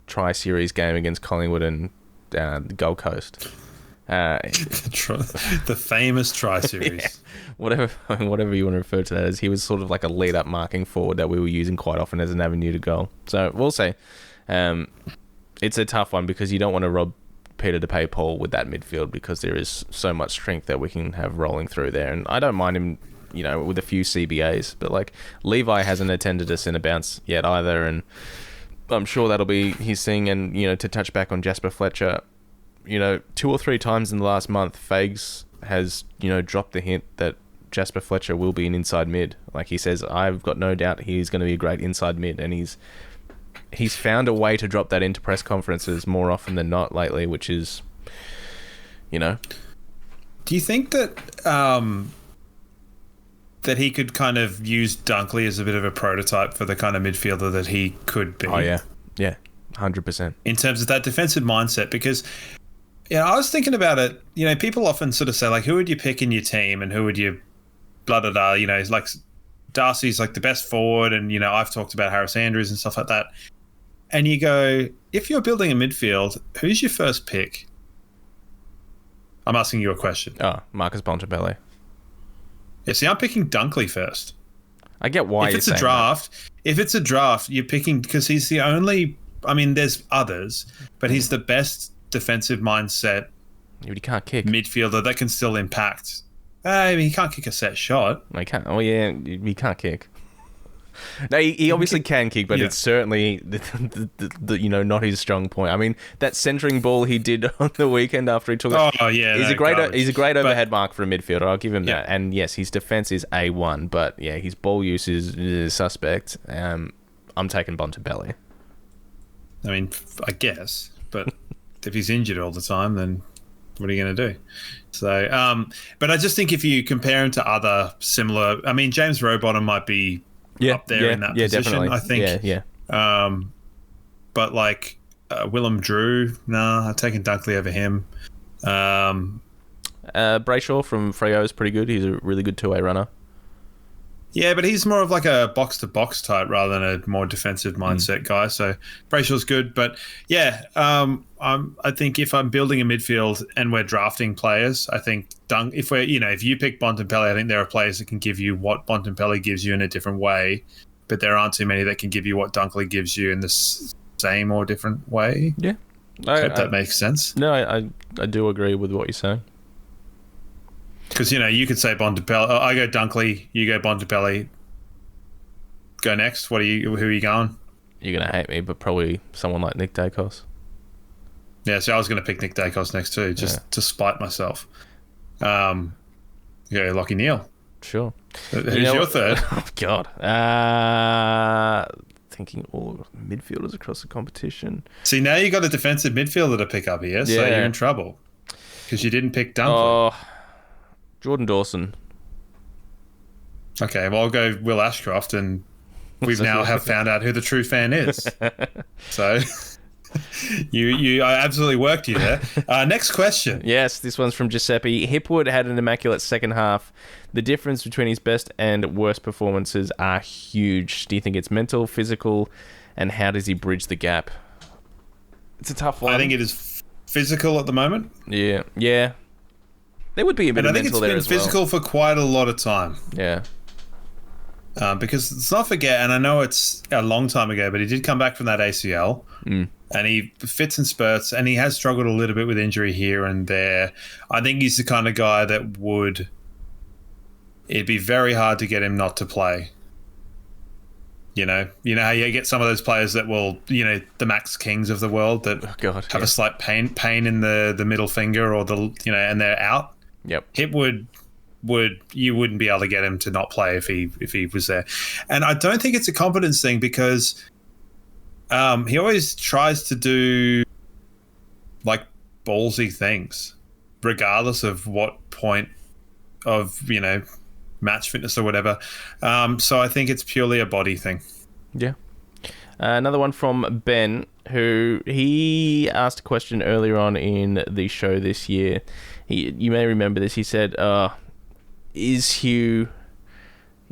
tri-series game against Collingwood and the Gold Coast. The famous tri-series. Yeah. Whatever you want to refer to that as, he was sort of like a lead-up marking forward that we were using quite often as an avenue to goal. So we'll say it's a tough one because you don't want to rob Peter to pay Paul with that midfield because there is so much strength that we can have rolling through there. And I don't mind him, you know, with a few CBAs, but like Levi hasn't attended a centre bounce yet either, and I'm sure that'll be his thing. And, you know, to touch back on Jasper Fletcher, you know, 2 or 3 times in the last month, Fags has, you know, dropped the hint that Jasper Fletcher will be an inside mid. Like he says, I've got no doubt he's going to be a great inside mid, and he's found a way to drop that into press conferences more often than not lately, which is, you know. Do you think that that he could kind of use Dunkley as a bit of a prototype for the kind of midfielder that he could be? Oh, yeah. Yeah, 100%. In terms of that defensive mindset, because, you know, I was thinking about it, you know, people often sort of say, like, who would you pick in your team and who would you blah, blah, blah, you know, like Darcy's like the best forward and, you know, I've talked about Harris Andrews and stuff like that. And you go, if you're building a midfield, who's your first pick? I'm asking you a question. Oh, Marcus Bontempelli. Yeah, see, I'm picking Dunkley first. I get why if it's a draft, you're picking because he's the only. I mean, there's others, but he's the best defensive mindset. But he can't kick. Midfielder that can still impact. I mean, he can't kick a set shot. He can't. Oh yeah, he can't kick. No, he obviously can kick, but it's certainly the you know, not his strong point. I mean, that centering ball he did on the weekend after he took it. Oh yeah, he's a great overhead mark for a midfielder. I'll give him that. And yes, his defense is A1, but yeah, his ball use is suspect. I'm taking Bontempelli. I mean, I guess, but if he's injured all the time, then what are you going to do? So, but I just think if you compare him to other similar, I mean, James Rowbottom might be up there in that position, definitely. I think. Yeah. But like Willem Drew, I'm taking Dunkley over him. Brayshaw from Freo is pretty good. He's a really good two-way runner. Yeah, but he's more of like a box-to-box type rather than a more defensive mindset guy. So Brayshaw's good. But yeah, I think if I'm building a midfield and we're drafting players, I think if you pick Bontempelli, I think there are players that can give you what Bontempelli gives you in a different way, but there aren't too many that can give you what Dunkley gives you in the same or different way. Yeah. I hope that makes sense. No, I do agree with what you're saying. Because, you know, you could say Bontempelli. I go Dunkley, you go Bontempelli. Go next. Who are you going? You're going to hate me, but probably someone like Nick Dacos. Yeah, so I was going to pick Nick Dacos next too, just to spite myself. Yeah, Lachie Neale. Sure. Who's your third? Oh, God. Thinking all midfielders across the competition. See, now you got a defensive midfielder to pick up here, so you're in trouble. Because you didn't pick Dunkley. Oh, Jordan Dawson. Okay, well, I'll go Will Ashcroft, and we've now have found out who the true fan is. So, I absolutely worked you there. Next question. Yes, this one's from Giuseppe. Hipwood had an immaculate second half. The difference between his best and worst performances are huge. Do you think it's mental, physical, and how does he bridge the gap? It's a tough one. I think it is physical at the moment. Yeah. There would be a bit of mental there as well. I think it's been physical for quite a lot of time. Yeah. Because let's not forget, and I know it's a long time ago, but he did come back from that ACL. and he fits in spurts, and he has struggled a little bit with injury here and there. I think he's the kind of guy that it'd be very hard to get him not to play. You know how you get some of those players that will, the Max Kings of the world that have a slight pain in the middle finger or and they're out. Yep. Hipwood you wouldn't be able to get him to not play if he was there. And I don't think it's a confidence thing because he always tries to do like ballsy things regardless of what point of, match fitness or whatever. So I think it's purely a body thing. Yeah. Another one from Ben, who he asked a question earlier on in the show this year. You may remember this. He said, is Hugh,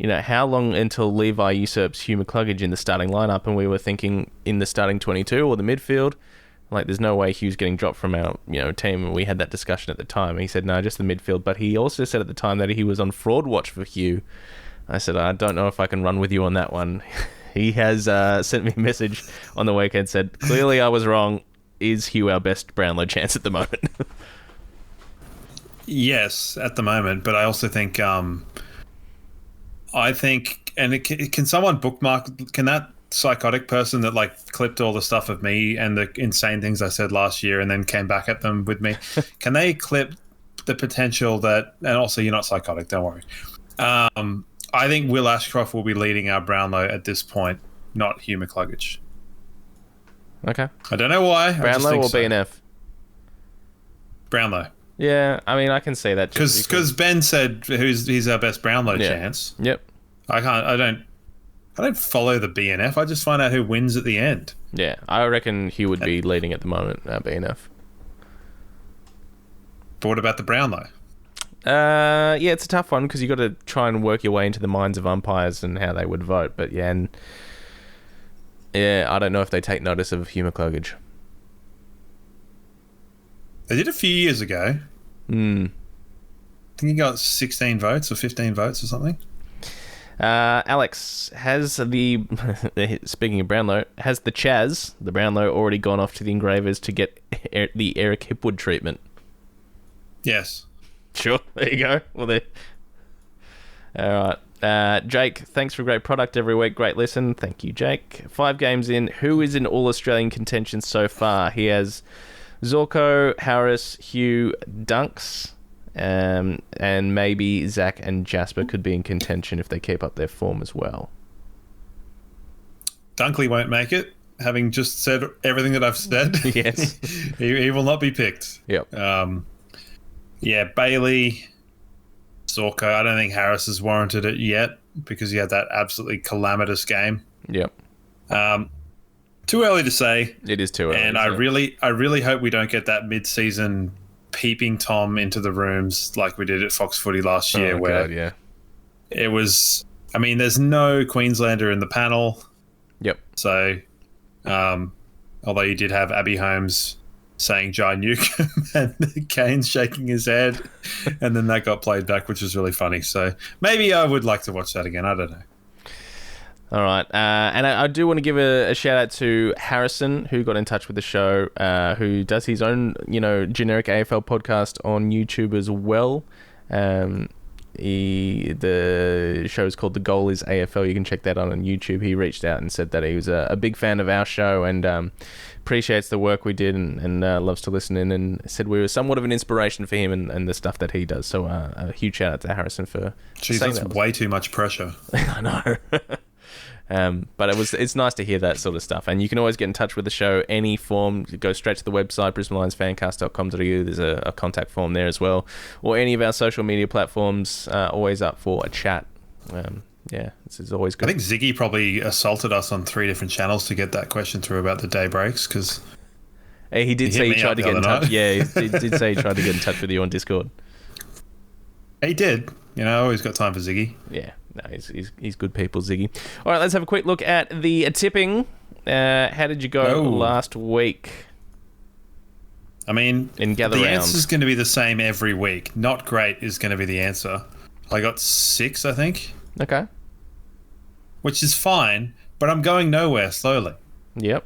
how long until Levi usurps Hugh McCluggage in the starting lineup? And we were thinking in the starting 22 or the midfield. Like, there's no way Hugh's getting dropped from our, team. And we had that discussion at the time. He said, no, just the midfield. But he also said at the time that he was on fraud watch for Hugh. I said, I don't know if I can run with you on that one. He has sent me a message on the weekend, said, clearly I was wrong. Is Hugh our best Brownlow chance at the moment? Yes, at the moment. But I also think, and can someone bookmark, can that psychotic person that clipped all the stuff of me and the insane things I said last year and then came back at them with me, can they clip the potential that, and also you're not psychotic, don't worry. I think Will Ashcroft will be leading our Brownlow at this point, not Hugh McCluggage. Okay. I don't know why. Brownlow or BNF? Brownlow. Yeah, I mean, I can say that because Ben said he's our best Brownlow chance. Yep. I don't follow the BNF. I just find out who wins at the end. Yeah, I reckon he would be leading at the moment, BNF. But what about the Brownlow? Yeah, it's a tough one because you got to try and work your way into the minds of umpires and how they would vote. But I don't know if they take notice of Hugh McCluggage. They did a few years ago. I think he got 16 votes or 15 votes or something. Alex, has speaking of Brownlow, has the Chaz, the Brownlow, already gone off to the engravers to get the Eric Hipwood treatment? Yes. Sure, there you go. Well, there. All right. Jake, thanks for a great product every week. Great listen. Thank you, Jake. 5 games in. Who is in All-Australian contention so far? He has Zorko, Harris, Hugh, Dunks, and maybe Zach and Jasper could be in contention if they keep up their form as well. Dunkley won't make it, having just said everything that I've said. Yes. he will not be picked. Yep. Bailey, Zorko. I don't think Harris has warranted it yet because he had that absolutely calamitous game. Yep. Too early to say. It is too early. And I really hope we don't get that mid-season peeping Tom into the rooms like we did at Fox Footy last year, where it was. I mean, there's no Queenslander in the panel. Yep. So, although you did have Abby Holmes saying Jai Newcomb and Kane's shaking his head, and then that got played back, which was really funny. So maybe I would like to watch that again. I don't know. All right. And I do want to give a shout out to Harrison, who got in touch with the show, who does his own, generic AFL podcast on YouTube as well. The show is called The Goal is AFL. You can check that out on YouTube. He reached out and said that he was a big fan of our show and appreciates the work we did and loves to listen in, and said we were somewhat of an inspiration for him and the stuff that he does. So a huge shout out to Harrison for Jeez, saying that's that. way too much pressure. I know. But it's nice to hear that sort of stuff, and you can always get in touch with the show any form. Go straight to the website brisbanelionsfancast.com.au. There's a contact form there as well, or any of our social media platforms. Always up for a chat. It's always good. I think Ziggy probably assaulted us on 3 different channels to get that question through about the day breaks, because he did say he tried to get in touch. Yeah, he did say he tried to get in touch with you on Discord. He did. I always got time for Ziggy. Yeah. No, he's good people, Ziggy. All right, let's have a quick look at the tipping. How did you go last week? I mean, in Gather the Round? answer is going to be the same every week. Not great is going to be the answer. I got 6, I think. Okay. Which is fine, but I'm going nowhere slowly. Yep.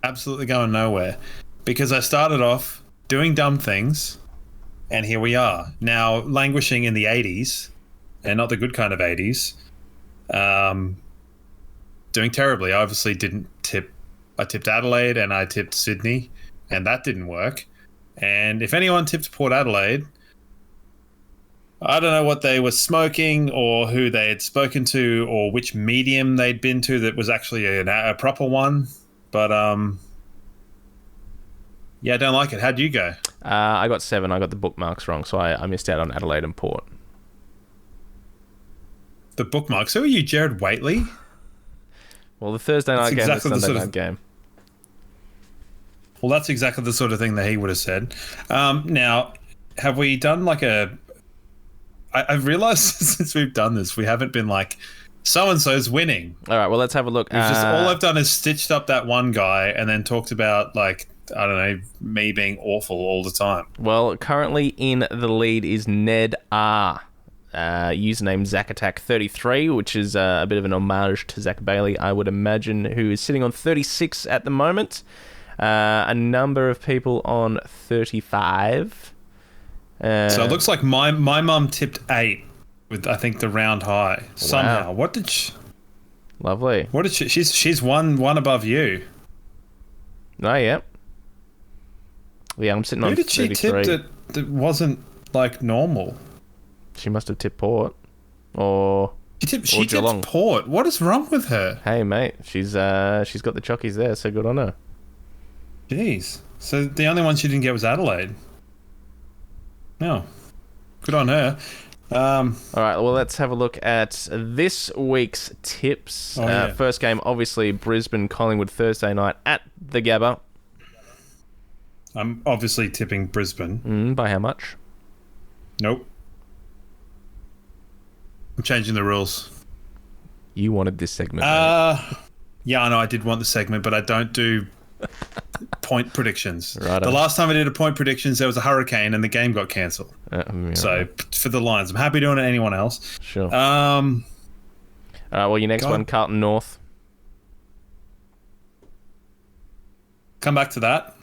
absolutely going nowhere because I started off doing dumb things, and here we are now languishing in the 80s, and not the good kind of 80s. Doing terribly. I obviously didn't tip. I tipped Adelaide and I tipped Sydney, and that didn't work. And if anyone tipped Port Adelaide, I don't know what they were smoking or who they had spoken to or which medium they'd been to that was actually a proper one. But, yeah, I don't like it. How'd you go? I got 7. I got the bookmarks wrong, so I missed out on Adelaide and Port. The bookmarks. Who are you, Jared Waitley? Well, the Thursday night game, the Sunday night game. Well, that's exactly the sort of thing that he would have said. Now, have we done like I've realised since we've done this, we haven't been like, so-and-so's winning. All right, well, let's have a look. All I've done is stitched up that one guy and then talked about, like, I don't know, me being awful all the time. Well, currently in the lead is Ned R. Username ZachAttack33, which is a bit of an homage to Zach Bailey, I would imagine, who is sitting on 36 at the moment. A number of people on 35. So it looks like my mum tipped 8 with, I think, the round high. Somehow. Wow. What did she... Lovely. What did she... She's one above you. Oh, yeah. Yeah, I'm sitting on 33. Who did she tip that wasn't, like, normal? She must have tipped Port. Or She Geelong. tipped Port. What is wrong with her? Hey, mate. She's got the chockies there, so good on her. Jeez. So the only one she didn't get was Adelaide. No. Good on her. All right, well, let's have a look at this week's tips. Yeah. First game, obviously, Brisbane Collingwood Thursday night at the Gabba. I'm obviously tipping Brisbane. By how much? Nope. I'm changing the rules. You wanted this segment. Mate. Yeah, I know I did want the segment, but I don't do point predictions. Righto. The last time I did a point predictions, there was a hurricane and the game got cancelled. Yeah. So for the Lions, I'm happy doing it. Anyone else? Sure. All right, well, your next one, Carlton North. Come back to that.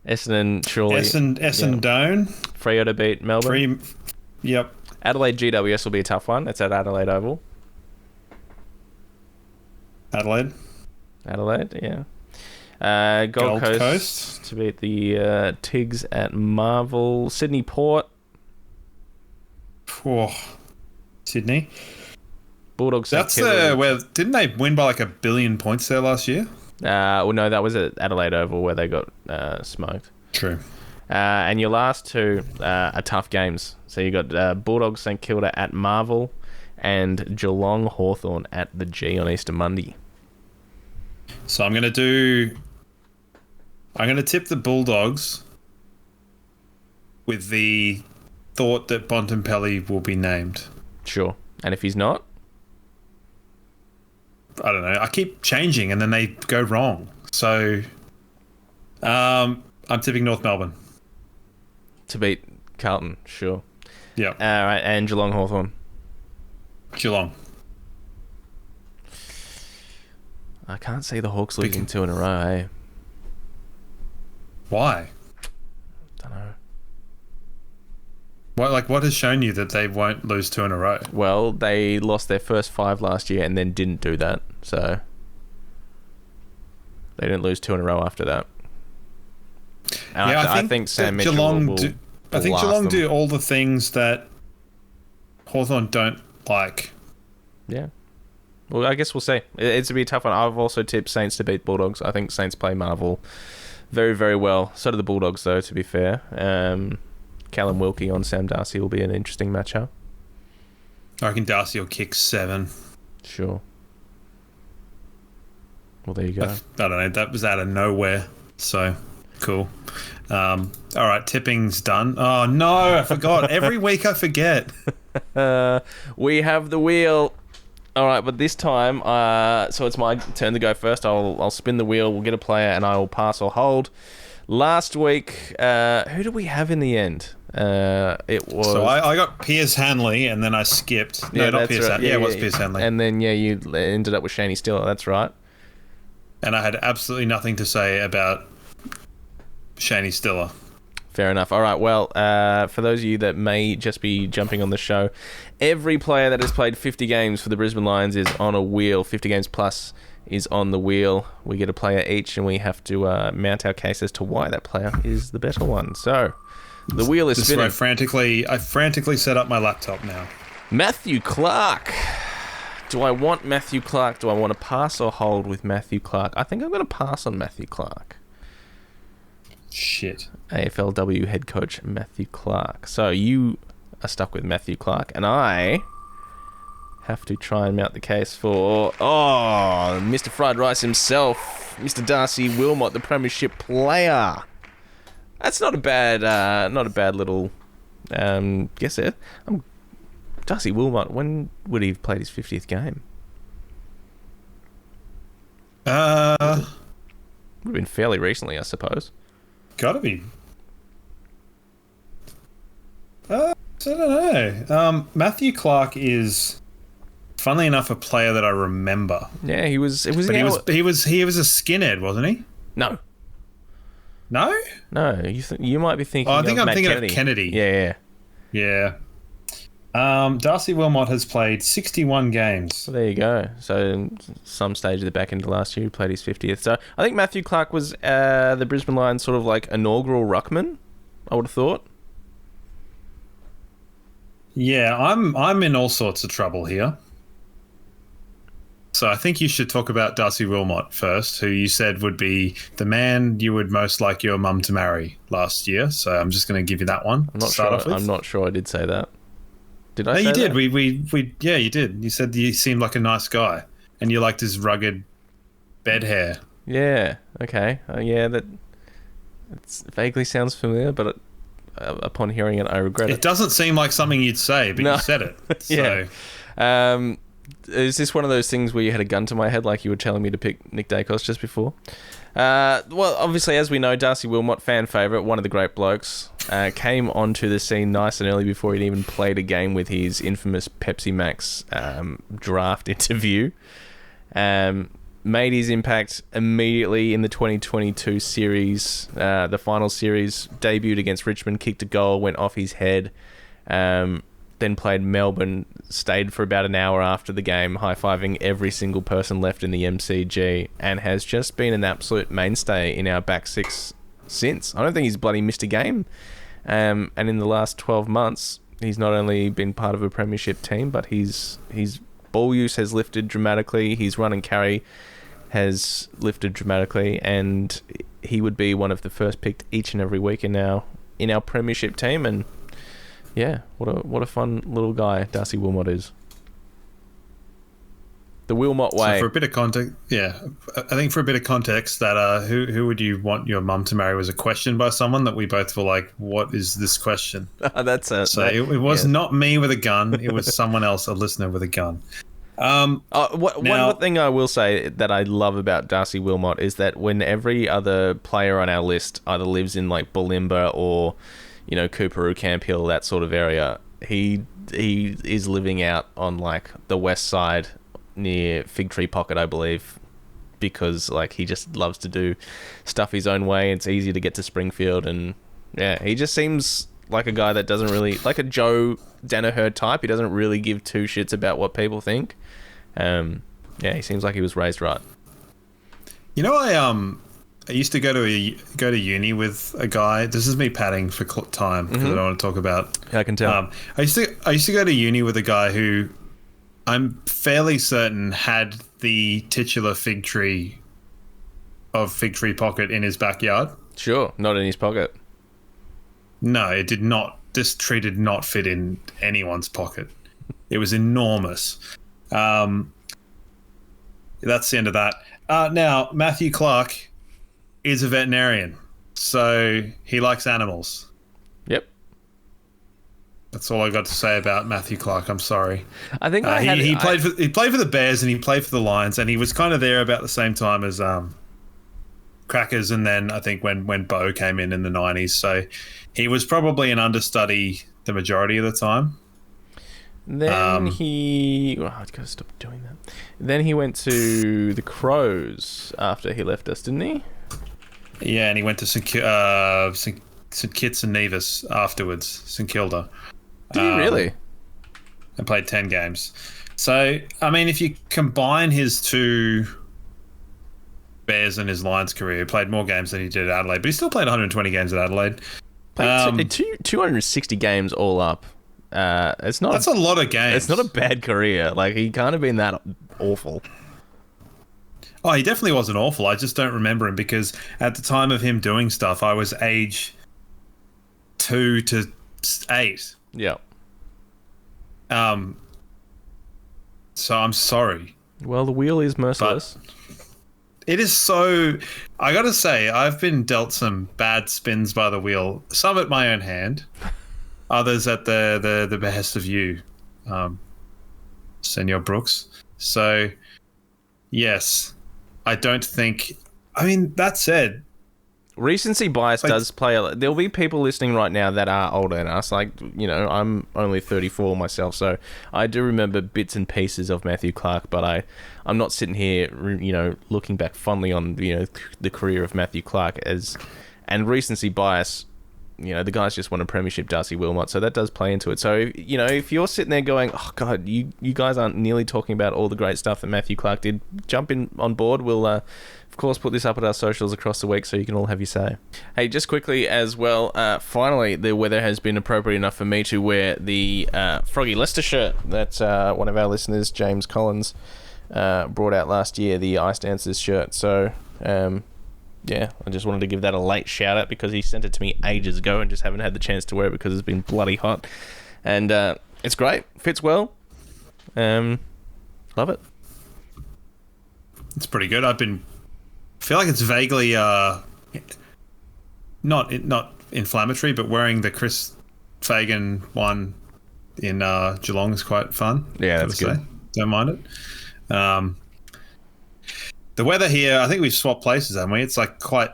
Essendon, surely. Essendon. Freo to beat Melbourne. Yep. Adelaide GWS will be a tough one. It's at Adelaide Oval. Adelaide, yeah. Gold Coast to beat the Tigs at Marvel. Sydney Port. Oh, Sydney. Bulldogs. That's where didn't they win by like 1 billion points there last year? Well, no, that was at Adelaide Oval where they got smoked. True. And your last two are tough games. So you got Bulldogs St Kilda at Marvel and Geelong Hawthorn at the G on Easter Monday. So I'm going to tip the Bulldogs with the thought that Bontempelli will be named. Sure. And if he's not? I don't know. I keep changing and then they go wrong. So I'm tipping North Melbourne. To beat Carlton, sure. Yeah. All right, and Geelong Hawthorn. Geelong. I can't see the Hawks losing 2 in a row, eh? Why? Don't know. What has shown you that they won't lose 2 in a row? Well, they lost their first 5 last year and then didn't do that, so they didn't lose 2 in a row after that. And yeah, I think Sam Mitchell will I think blast Geelong them. do all the things that Hawthorn don't like. Yeah. Well, I guess we'll see. It's a be a tough one. I've also tipped Saints to beat Bulldogs. I think Saints play Marvel very, very well. So do the Bulldogs, though, to be fair. Callum Wilkie on Sam Darcy will be an interesting matchup. I reckon Darcy will kick 7. Sure. Well, there you go. I don't know. That was out of nowhere. So, cool. All right, tipping's done. Oh, no, I forgot. Every week I forget. We have the wheel. All right, but this time, so it's my turn to go first. I'll spin the wheel. We'll get a player, and I will pass or hold. Last week, who did we have in the end? It was. So I got Piers Hanley, and then I skipped. No, Yeah, not that's Piers right. Hanley. Yeah, it was Piers Hanley. And then you ended up with Shaney Stiller. That's right. and I had absolutely nothing to say about Shaney Stiller. Fair enough. All right, well, for those of you that may just be jumping on the show, every player that has played 50 games for the Brisbane Lions is on a wheel. 50 games plus is on the wheel. We get a player each, and we have to mount our case as to why that player is the better one. So, the wheel is spinning. I frantically set up my laptop now. Matthew Clark. Do I want Matthew Clark? Do I want to pass or hold with Matthew Clark? I think I'm going to pass on Matthew Clark. Shit. AFLW head coach Matthew Clark. So you are stuck with Matthew Clark, and I have to try and mount the case for Mr. Fried Rice himself, Mr. Darcy Wilmot, the Premiership player. That's not a bad little guess there. Darcy Wilmot. When would he have played his 50th game? Would have been fairly recently, I suppose. Gotta be. I don't know. Matthew Clark is, funnily enough, a player that I remember. Yeah, he was. But he was a skinhead, wasn't he? No. No. No, you might be thinking. I'm thinking Kennedy. of Kennedy. Yeah. Darcy Wilmot has played 61 games. Well, there you go. So, some stage of the back end of last year, he played his 50th. So, I think Matthew Clark was the Brisbane Lions sort of like inaugural ruckman, I would have thought. Yeah, I'm in all sorts of trouble here. So I think you should talk about Darcy Wilmot first, who you said would be the man you would most like your mum to marry last year. So I'm just going to give you that one. I'm not sure I did say that. Did I? No, say you did. That? Yeah, you did. You said you seemed like a nice guy, and you liked his rugged bed hair. Yeah. Okay. That vaguely sounds familiar, but upon hearing it, I regret it. It doesn't seem like something you'd say, but you said it. So. Yeah. Is this one of those things where you had a gun to my head, like you were telling me to pick Nick Dacos just before? Well, obviously, as we know, Darcy Wilmot, fan favourite, one of the great blokes, came onto the scene nice and early before he'd even played a game with his infamous Pepsi Max draft interview. Made his impact immediately in the 2022 series, the final series, debuted against Richmond, kicked a goal, went off his head, then played Melbourne, stayed for about an hour after the game, high-fiving every single person left in the MCG, and has just been an absolute mainstay in our back six since. I don't think he's bloody missed a game. And in the last 12 months, he's not only been part of a premiership team, but his ball use has lifted dramatically, his run and carry has lifted dramatically, and he would be one of the first picked each and every week in our premiership team. And yeah, what a fun little guy Darcy Wilmot is. The Wilmot way. So for a bit of context, I think for a bit of context, that who would you want your mum to marry was a question by someone that we both were like, what is this question? That's it. So it was not me with a gun. It was someone else, a listener with a gun. One thing I will say that I love about Darcy Wilmot is that when every other player on our list either lives in like Bulimba or Coorparoo, Camp Hill, that sort of area, he is living out on like the west side near Fig Tree Pocket, I believe, because like he just loves to do stuff his own way. It's easy to get to Springfield, and yeah, he just seems like a guy that doesn't really, like a Joe Danaher type. He doesn't really give two shits about what people think. He seems like he was raised right. I used to go to uni with a guy. This is me padding for time because I don't want to talk about. Yeah, I can tell. I used to go to uni with a guy who I'm fairly certain had the titular fig tree of Fig Tree Pocket in his backyard. Sure, not in his pocket. No, it did not. This tree did not fit in anyone's pocket. It was enormous. That's the end of that. Now, Matthew Clark is a veterinarian, so he likes animals. Yep. That's all I got to say about Matthew Clark. I'm sorry. I think he played for the Bears and he played for the Lions, and he was kind of there about the same time as Crackers, and then I think when Bo came in the 90s. So he was probably an understudy the majority of the time. Then I've got to stop doing that. Then he went to the Crows after he left us, didn't he? Yeah, and he went to St Kitts and Nevis afterwards, St Kilda. Did he really? And played 10 games. So, I mean, if you combine his two Bears and his Lions career, he played more games than he did at Adelaide, but he still played 120 games at Adelaide. Played 260 games all up. That's a lot of games. It's not a bad career. Like, he can't have been that awful. Oh, he definitely wasn't awful. I just don't remember him because at the time of him doing stuff, I was age 2 to 8. Yeah. So I'm sorry. Well, the wheel is merciless. It is so... I gotta say, I've been dealt some bad spins by the wheel. Some at my own hand. Others at the behest of you, Senor Brooks. So, yes. I don't think... I mean, that said... Recency bias does play a... There'll be people listening right now that are older than us. Like, you know, I'm only 34 myself, so I do remember bits and pieces of Matthew Clark, but I'm not sitting here, you know, looking back fondly on, you know, the career of Matthew Clark as... And recency bias... You know, the guys just won a premiership, Darcy Wilmot, so that does play into it. So, you know, if you're sitting there going, oh, God, you guys aren't nearly talking about all the great stuff that Matthew Clark did, jump in on board. We'll, of course, put this up at our socials across the week so you can all have your say. Hey, just quickly as well, finally, the weather has been appropriate enough for me to wear the Froggy Leicester shirt that one of our listeners, James Collins, brought out last year, the Ice Dancers shirt. So, yeah, I just wanted to give that a late shout out because he sent it to me ages ago and just haven't had the chance to wear it because it's been bloody hot. And it's great. Fits well. Love it. It's pretty good. I feel like it's vaguely not inflammatory, but wearing the Chris Fagan one in Geelong is quite fun. Yeah, that's good. Don't mind it. The weather here, I think we've swapped places, haven't we? It's like quite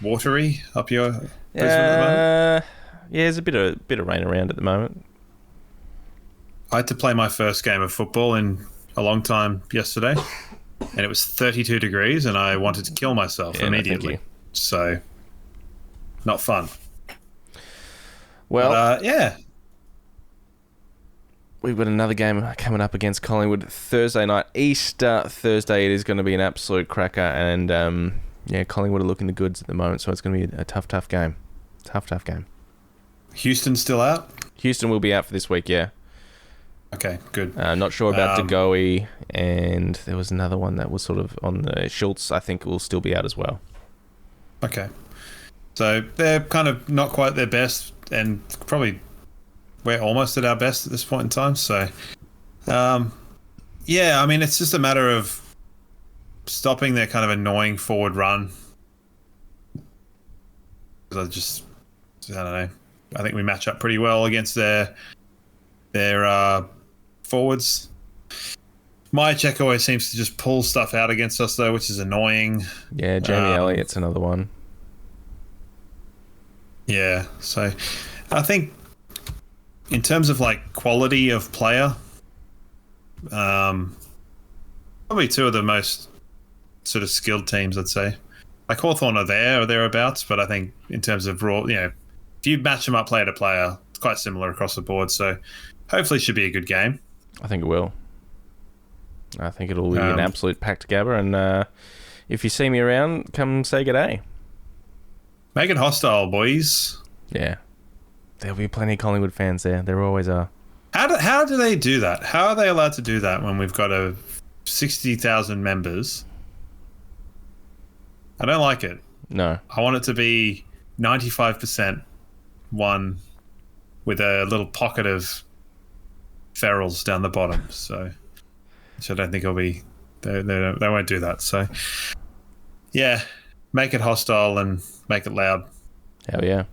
watery up here, Brisbane at the moment. Yeah, there's a bit of rain around at the moment. I had to play my first game of football in a long time yesterday, and it was 32 degrees, and I wanted to kill myself immediately. No, so, not fun. Well, but, yeah. We've got another game coming up against Collingwood Thursday night. Easter Thursday, it is going to be an absolute cracker. And, yeah, Collingwood are looking the goods at the moment, so it's going to be a tough game. Tough game. Houston still out? Houston will be out for this week, yeah. Okay, good. Not sure about DeGoey, and there was another one that was sort of on the Schultz, I think will still be out as well. Okay. So they're kind of not quite their best, and probably... We're almost at our best at this point in time. So, yeah, I mean, it's just a matter of stopping their kind of annoying forward run. I don't know. I think we match up pretty well against their forwards. Myercheck always seems to just pull stuff out against us, though, which is annoying. Yeah, Jamie Elliott's another one. Yeah, so I think... In terms of like quality of player, probably two of the most sort of skilled teams, I'd say. Like Hawthorn are there or thereabouts, but I think in terms of raw, you know, if you match them up player to player, it's quite similar across the board. So hopefully it should be a good game. I think it will. I think it'll be an absolute packed gabber. And if you see me around, come say g'day. Make it hostile, boys. Yeah. There'll be plenty of Collingwood fans there. There always are. How do they do that? How are they allowed to do that when we've got 60,000 members? I don't like it. No. I want it to be 95% one with a little pocket of ferals down the bottom. So, which I don't think will be... They won't do that. So, yeah, make it hostile and make it loud. Hell yeah.